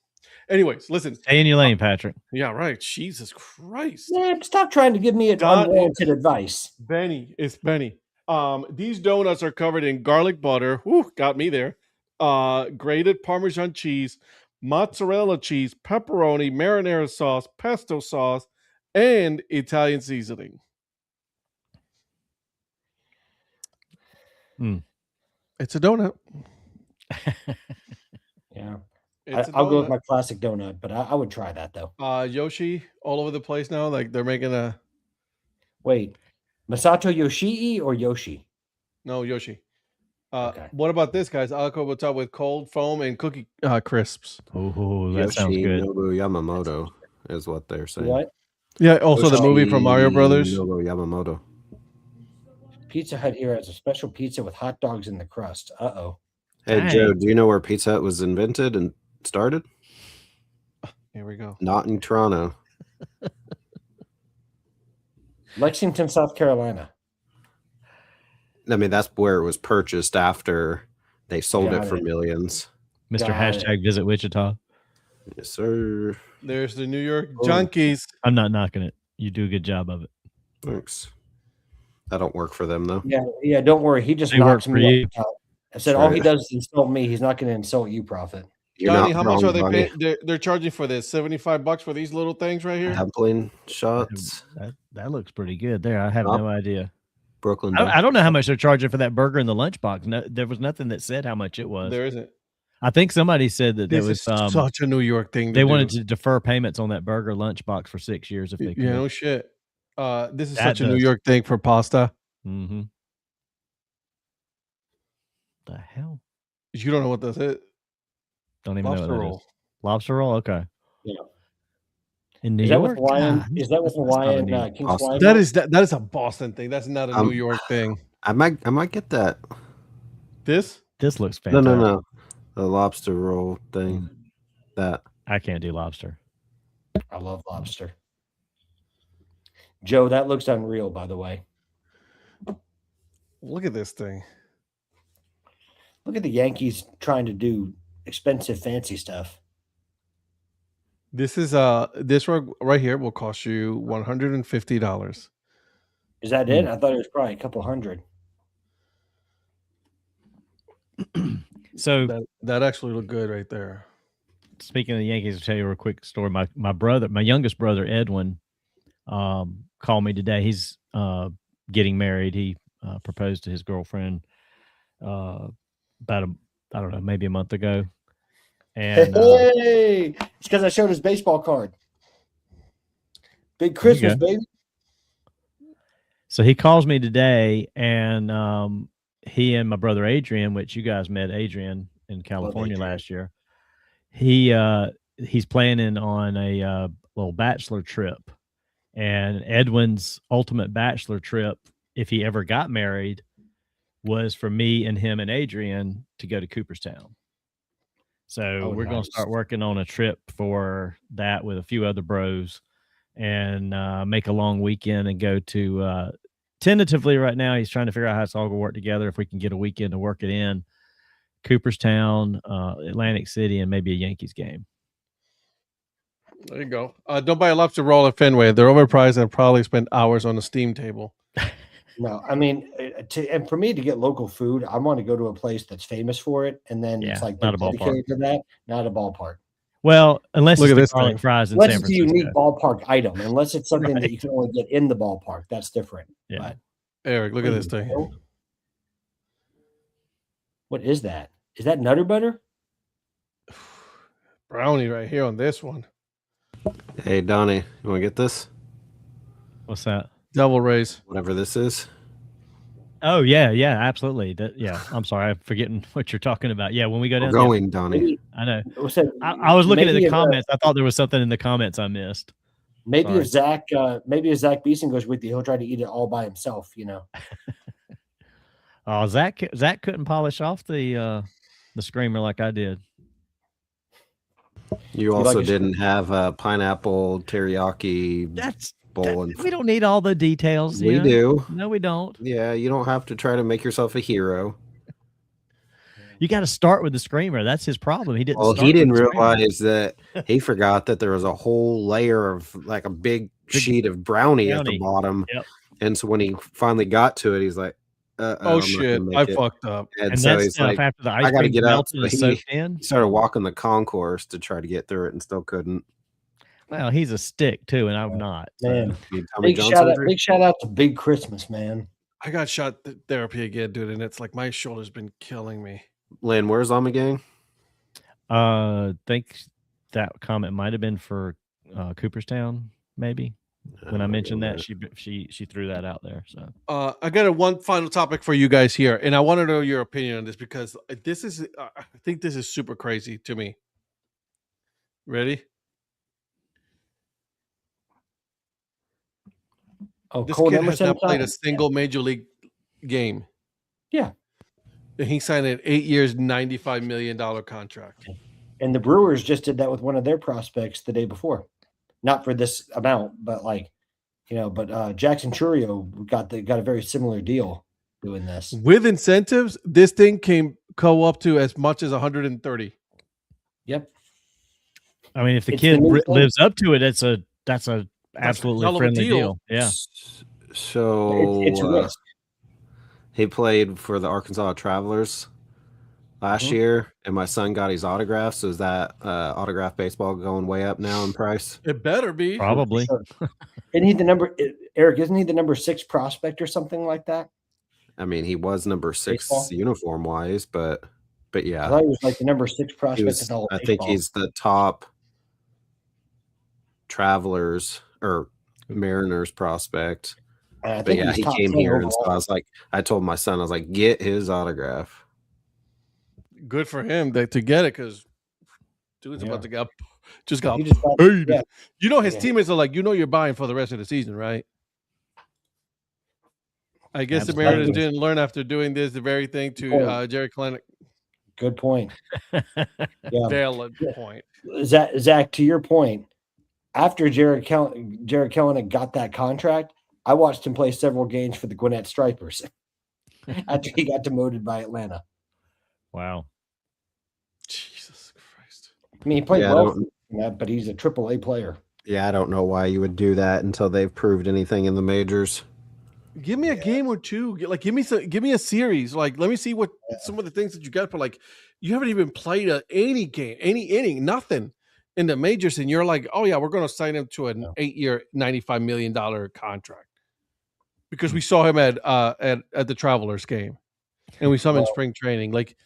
Anyways, listen. Stay in your lane, Patrick. Yeah, right. Jesus Christ. Man, stop trying to give me unwarranted advice. Benny, it's Benny. These donuts are covered in garlic butter. Whew, got me there. Grated Parmesan cheese, mozzarella cheese, pepperoni, marinara sauce, pesto sauce, and Italian seasoning. Mm. It's a donut. Yeah, It's a I'll go with donut. my classic donut, but I would try that though. Yoshi all over the place now. Like they're making a Wait, Masato Yoshii or Yoshi? no Yoshi. Okay. What about this, guys? Alcohol with cold foam and cookie crisps. Oh, that sounds good. Nobu Yamamoto is what they're saying. What? Yeah. Also, the movie from Mario Yoshi Brothers. Nobu Yamamoto. Pizza Hut here has a special pizza with hot dogs in the crust. Uh-oh. Hey, Dang. Joe, do you know where Pizza Hut was invented and started? Here we go. Not in Toronto. Lexington, South Carolina. I mean, that's where it was purchased after they sold Got it for it. millions. Mr. Got Hashtag Visit Wichita. Yes, sir. There's the New York Oh. Junkies. I'm not knocking it. You do a good job of it. Thanks. I don't work for them, though. Yeah, don't worry. He just They work knocks for me you. up. I said That's all he right. does is insult me. He's not going to insult you, Prophet. You're Donnie, not how much wrong, are they Donnie. paying? They're charging for this $75 for these little things right here. Hempling shots. That looks pretty good there. I have Nope. no idea. Brooklyn. I don't know how much they're charging for that burger in the lunchbox. No, there was nothing that said how much it was. There isn't. I think somebody said that there This was is such a New York thing. they wanted to defer payments on that burger lunchbox for 6 years if they could. Yeah, no shit. This is That such a New does. York thing for pasta. Mm-hmm. The hell? You don't know what this is. Don't even Lobster know what roll. that is. Lobster roll? Okay. Yeah. In New Is that York? with Hawaiian? God, Is that with that's not a Hawaiian New York- King's Awesome. Hawaiian? That is a Boston thing. That's not a New York thing. I might get that. This? This looks fantastic. No. The lobster roll thing. That. I can't do lobster. I love lobster. Joe, that looks unreal, by the way. Look at this thing. Look at the Yankees trying to do expensive, fancy stuff. This is this right here will cost you $150. Is that it? I thought it was probably a couple hundred. So That actually looked good right there. speaking of the Yankees, I'll tell you a real quick story. My youngest brother, Edwin, called me today. He's getting married. He proposed to his girlfriend maybe a month ago. And Hey, it's because I showed his baseball card. Big Christmas, baby. So he calls me today, and he and my brother Adrian, which you guys met Adrian in California Adrian. last year, he's planning on a little bachelor trip. And Edwin's ultimate bachelor trip, if he ever got married, was for me and him and Adrian to go to Cooperstown. So we're going to start working on a trip for that with a few other bros and make a long weekend and go to tentatively right now. He's trying to figure out how it's all going to work together. If we can get a weekend to work it in Cooperstown, Atlantic City, and maybe a Yankees game. There you go. Don't buy a lobster roll at Fenway. They're overpriced and probably spend hours on a steam table. No, I mean, and for me to get local food, I want to go to a place that's famous for it, and then it's like not a dedicated ballpark. to that, not a ballpark. Well, unless Look it's at the this garlic thing. fries in Unless San it's a Francisco. unique ballpark item, unless it's something that Right. you can only get in the ballpark, that's different. Yeah. But Eric, look at this thing. what is that? Is that Nutter Butter? Brownie right here on this one. Hey, Donnie, you want to get this? What's that? Devil Rays. Whatever this is. Oh, yeah, absolutely. I'm sorry, I'm forgetting what you're talking about. Yeah, when we go down We're there, going, Donnie. I know. So I was looking at maybe the if, comments. I thought there was something in the comments I missed. Maybe Sorry. if Zach Beeson goes with you, he'll try to eat it all by himself. You know. Oh, Zach couldn't polish off the screamer like I did. You like also a- didn't have a pineapple teriyaki bowl. We don't need all the details. We you know? do. No, we don't. Yeah, you don't have to try to make yourself a hero. You got to start with the screamer. That's his problem. He didn't. Well, start he didn't with the screamer. realize that he forgot that there was a whole layer of like a big sheet of brownie at the bottom. Yep. And so when he finally got to it, he's like, Oh I'm not shit! gonna I make it. fucked up. And so that he's stuff like, after the I ice gotta cream get out. melted So and he soaked in. started walking the concourse to try to get through it and still couldn't. Well, he's a stick too, and I'm not. so. Man, Need Tommy big John shout out! surgery? Big shout out to Big Christmas, man. I got shot therapy again, dude, and it's like my shoulder's been killing me. Lynn, where's Zama Gang? Think that comment might have been for Cooperstown, maybe. When I mentioned that, she threw that out there. So I got one final topic for you guys here, and I want to know your opinion on this because this is, I think this is super crazy to me. Ready? Oh, This Cole kid has Emerson not played a signed? single major league game. Yeah. And he signed an 8 years, $95 million contract. And the Brewers just did that with one of their prospects the day before. Not for this amount, but Jackson Churio got a very similar deal doing this. With incentives, this thing can go up to as much as 130. Yep. I mean, if the kid lives up to it, that's a absolutely friendly deal. Yeah. So it's a risk. He played for the Arkansas Travelers last year, and my son got his autograph. So is that autograph baseball going way up now in price? It better be. Probably. Sure. Isn't he the number, Eric? Isn't he the number 6 prospect or something like that? I mean, he was number 6 uniform wise, but yeah, I thought he was like the number 6 prospect. I think he's the top Travelers or Mariners prospect. But yeah, he came here, and so I told my son, I was like, get his autograph. Good for him to get it, because dude's about to got paid. Yeah. You know, his teammates are like, you're buying for the rest of the season, right? I guess the Mariners didn't learn after doing this the very thing to Jerry Kelenic. Good point. Valid point. Zach, to your point, after Jared Kelenic got that contract, I watched him play several games for the Gwinnett Stripers after he got demoted by Atlanta. Wow. Jesus Christ. I mean, he played well, but he's a AAA player. Yeah, I don't know why you would do that until they've proved anything in the majors. Give me a game or two. Like, give me a series. Like, let me see what some of the things that you got. But like, you haven't even played any game, any inning, nothing in the majors, and you're like, oh yeah, we're going to sign him to an 8-year, $95 million contract because we saw him at the Travelers game, and we saw him in spring training. Like,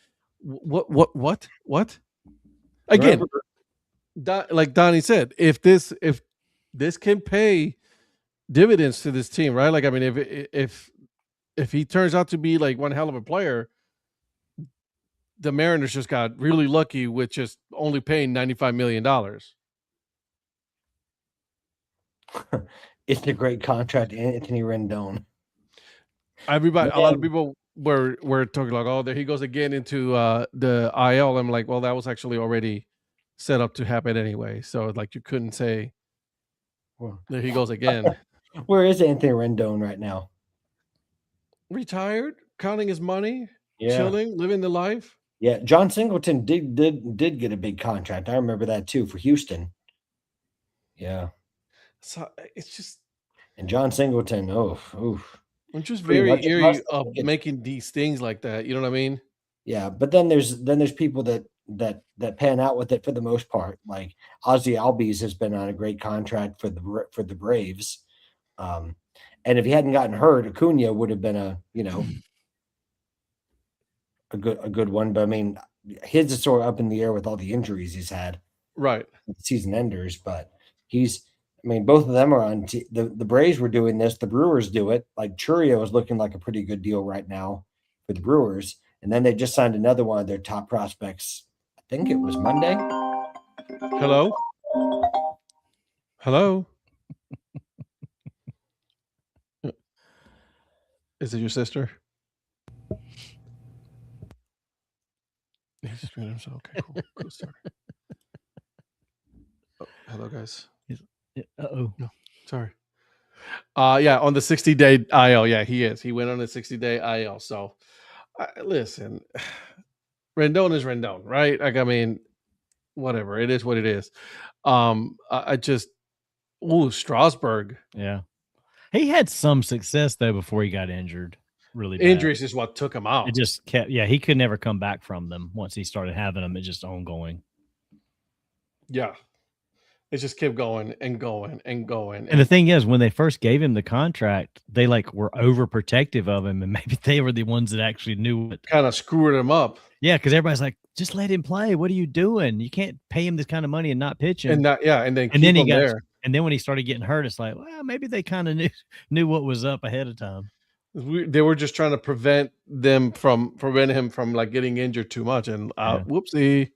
what? Again, like Donnie said, if this can pay dividends to this team, right? Like, I mean, if he turns out to be like one hell of a player, the Mariners just got really lucky with just only paying $95 million. It's a great contract, Anthony Rendon. A lot of people were talking like, oh, there he goes again into the IL. I'm like, well, that was actually already set up to happen anyway. So like, you couldn't say, there he goes again. Where is Anthony Rendon right now? Retired, counting his money, chilling, living the life. Yeah, John Singleton did get a big contract. I remember that too for Houston. Yeah. So it's just, and John Singleton, I'm just very eerie of making these things like that. You know what I mean? Yeah, but then there's people that pan out with it for the most part. Like Ozzie Albies has been on a great contract for the Braves. And if he hadn't gotten hurt, Acuna would have been a good one. But I mean, his is sort of up in the air with all the injuries he's had. Right. Season enders, but both of them are on the Braves were doing this. The Brewers do it. Like Churio is looking like a pretty good deal right now for the Brewers. And then they just signed another one of their top prospects. I think it was Monday. Hello? Is it your sister? He's just muted himself. Okay, cool. Sorry. Oh, hello, guys. Uh-oh. No, sorry. Yeah, on the 60-day IL. Yeah, he is. He went on a 60-day IL. So, listen, Rendon is Rendon, right? Like, I mean, whatever. It is what it is. Strasburg. Yeah. He had some success, though, before he got injured. Really bad. Injuries is what took him out. It just kept, he could never come back from them once he started having them. It just ongoing. Yeah. It just kept going and going and going. And the thing is, when they first gave him the contract, they were overprotective of him, and maybe they were the ones that actually knew it. Kind of screwed him up. Yeah, because everybody's like, just let him play. What are you doing? You can't pay him this kind of money and not pitch him. And then he got there. And then when he started getting hurt, it's like, well, maybe they kind of knew what was up ahead of time. They were just trying to prevent him from like getting injured too much. And whoopsie.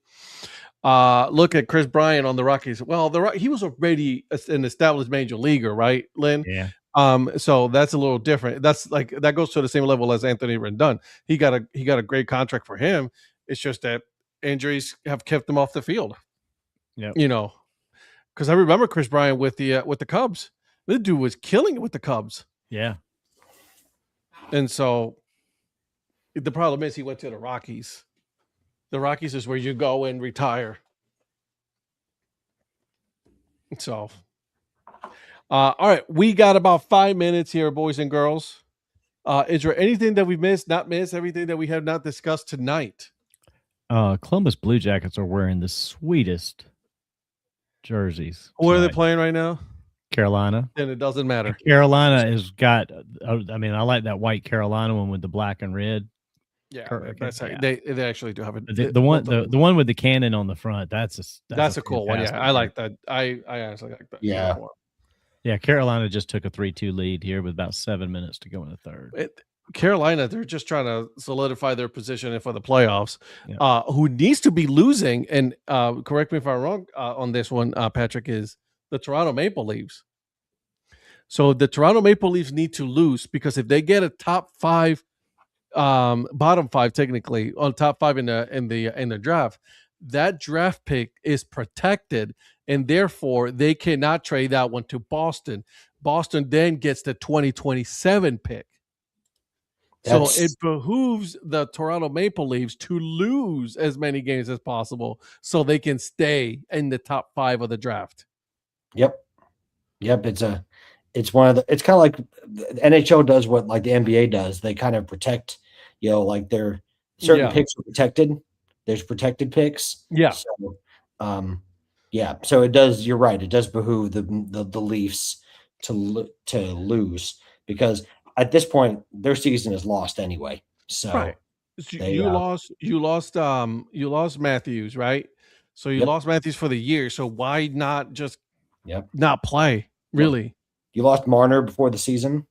Look at Chris Bryant on the Rockies. Well, he was already an established major leaguer, right, Lynn? Yeah. So that's a little different. That's like that goes to the same level as Anthony Rendon. He got a great contract for him. It's just that injuries have kept him off the field. Yeah, because I remember Chris Bryant with the Cubs. This dude was killing it with the Cubs. Yeah, and so the problem is he went to the Rockies. The Rockies is where you go and retire. So, all right, we got about 5 minutes here, boys and girls. Is there anything that we missed, not missed, everything that we have not discussed tonight? Columbus Blue Jackets are wearing the sweetest jerseys. Who are they tonight. playing right now? Carolina. Then it doesn't matter. And Carolina has got. I mean, I like that white Carolina one with the black and red. Yeah, Correct. that's Yeah. They actually do have it. The one with the cannon on the front. That's a cool one. Yeah, I like that. I honestly like that. Yeah. Yeah, Carolina just took a 3-2 lead here with about 7 minutes to go in the third. Carolina, they're just trying to solidify their position for the playoffs. Yeah. Who needs to be losing, and correct me if I'm wrong on this one, Patrick, is the Toronto Maple Leafs. So the Toronto Maple Leafs need to lose because if they get a top five, bottom five technically, on top five in the draft, that draft pick is protected, and therefore they cannot trade that one to Boston. Boston then gets the 2027 pick. So it behooves the Toronto Maple Leafs to lose as many games as possible so they can stay in the top five of the draft. Yep. It's one of the. It's kind of like the NHL does what like the NBA does. They kind of protect, like their certain picks are protected. There's protected picks. Yeah. So, So it does. You're right. It does behoove the Leafs to lose because at this point their season is lost anyway. So right. You lost Matthews, right? So you lost Matthews for the year. So why not just not play? Really? You lost Marner before the season.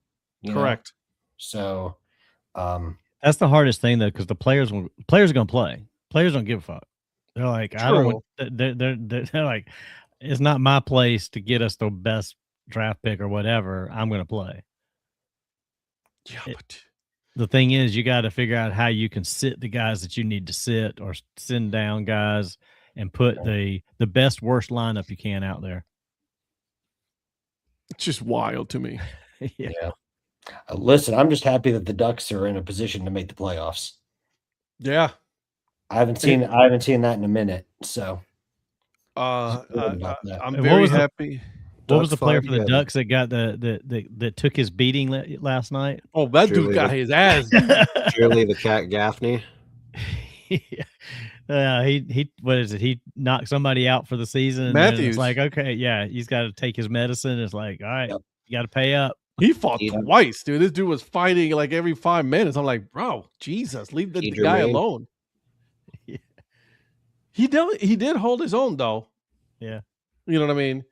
Correct. So that's the hardest thing though, because the players are going to play. Players don't give a fuck. They're like, I don't want. They're like, it's not my place to get us the best draft pick or whatever. I'm going to play. Yeah, but the thing is, you got to figure out how you can sit the guys that you need to sit or send down guys and put the best worst lineup you can out there. It's just wild to me. Yeah. Listen, I'm just happy that the Ducks are in a position to make the playoffs. Yeah. I haven't seen that in a minute. So I'm very happy. What was the player for the Ducks that got that took his beating last night? Oh, that dude got his ass. Surely the cat Gaffney. He what is it? He knocked somebody out for the season. Matthews. It's like, okay, yeah, he's got to take his medicine. It's like, all right, you got to pay up. He fought twice, dude. This dude was fighting like every 5 minutes. I'm like, bro, Jesus, leave the guy alone. Yeah. He did hold his own though. Yeah, you know what I mean.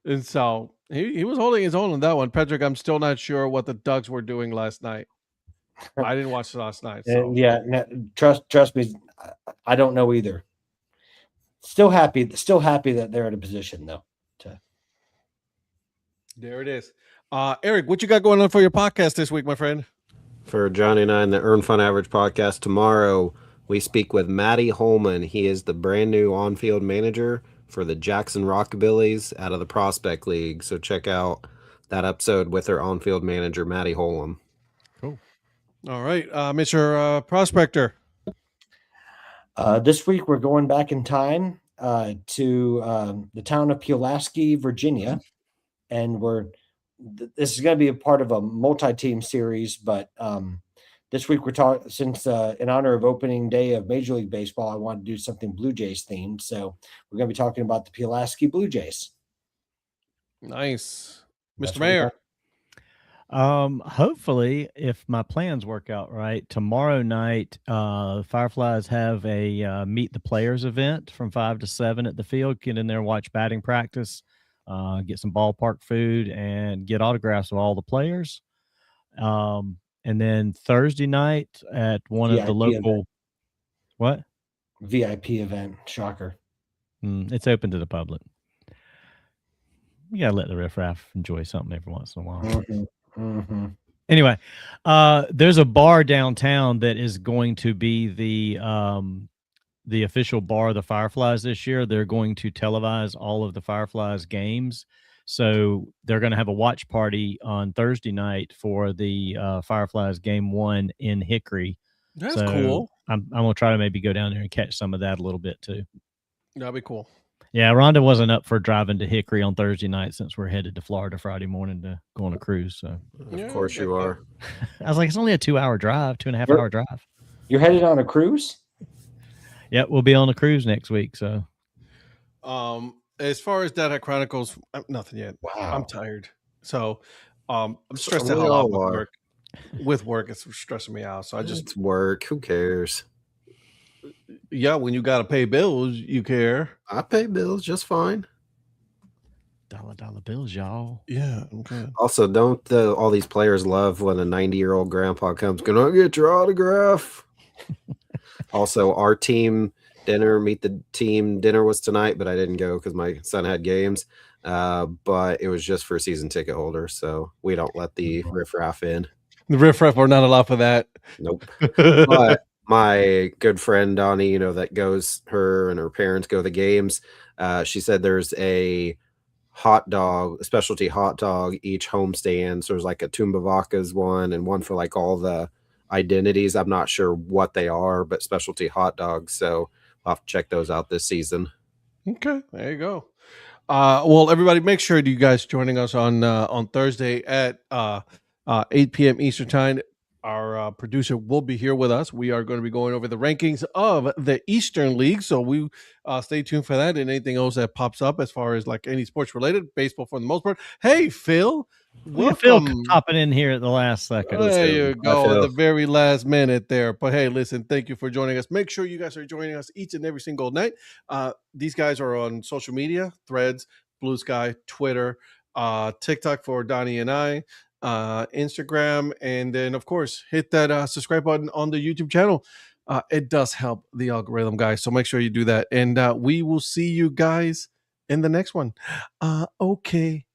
And so he was holding his own on that one. Patrick, I'm still not sure what the Ducks were doing last night. I didn't watch last night. So. Trust me, I don't know either. Still happy that they're in a position though. There it is. Eric, what you got going on for your podcast this week, my friend? For Johnny and I and the Earn Fun Average podcast tomorrow, we speak with Matty Holman. He is the brand new on-field manager for the Jackson Rockabillies out of the Prospect League. So check out that episode with their on-field manager, Matty Holman. Cool. All right, Mr. Prospector. This week we're going back in time to the town of Pulaski, Virginia, and this is going to be a part of a multi-team series, but this week we're talking, since in honor of opening day of Major League Baseball, I want to do something Blue Jays themed. So we're going to be talking about the Pulaski Blue Jays. Nice. Mr. Mayor. Hopefully, if my plans work out right, tomorrow night, Fireflies have a meet the players event from 5 to 7 at the field. Get in there, watch batting practice, get some ballpark food, and get autographs of all the players. And then Thursday night at one of the local VIP event. Shocker. It's open to the public. You gotta let the riffraff enjoy something every once in a while. Mm-hmm. Mm-hmm. Anyway, there's a bar downtown that is going to be the official bar of the Fireflies this year. They're going to televise all of the Fireflies games. So they're going to have a watch party on Thursday night for the Fireflies game 1 in Hickory. That's cool. I'm going to try to maybe go down there and catch some of that a little bit too. That'd be cool. Yeah, Rhonda wasn't up for driving to Hickory on Thursday night since we're headed to Florida Friday morning to go on a cruise. So, of course you are. I was like, it's only a 2-hour drive, 2.5-hour drive. You're headed on a cruise? Yep, we'll be on a cruise next week. So, as far as Dad Hat Chronicles, nothing yet. Wow. I'm tired. So, I'm stressed We out all with are. work. With work, it's stressing me out. So It's work. Who cares? Yeah, when you got to pay bills, you care. I pay bills just fine. dollar bills, y'all. Yeah, okay. Also, don't all these players love when a 90-year-old grandpa comes, can I get your autograph? Also, our team dinner, meet the team dinner was tonight, but I didn't go because my son had games. But it was just for season ticket holders, so we don't let the riffraff in. The riffraff are not allowed for that. Nope. But my good friend Donnie, that goes, her and her parents go to the games. She said there's a specialty hot dog each homestand. So there's like a Tumbavaca's one and one for like all the identities. I'm not sure what they are, but specialty hot dogs. So I'll have to check those out this season. Okay, there you go. Well, everybody, make sure you guys joining us on Thursday at 8 p.m. Eastern Time. Our producer will be here with us. We are going to be going over the rankings of the Eastern League, so we stay tuned for that and anything else that pops up as far as like any sports related, baseball for the most part. Hey, Phil. Phil popping in here at the last second. There you go, at the very last minute there. But hey, listen, thank you for joining us. Make sure you guys are joining us each and every single night. These guys are on social media, Threads, Blue Sky, Twitter, TikTok for Donnie and I, Instagram, and then of course hit that subscribe button on the YouTube channel. It does help the algorithm, guys, so make sure you do that, and we will see you guys in the next one. Okay.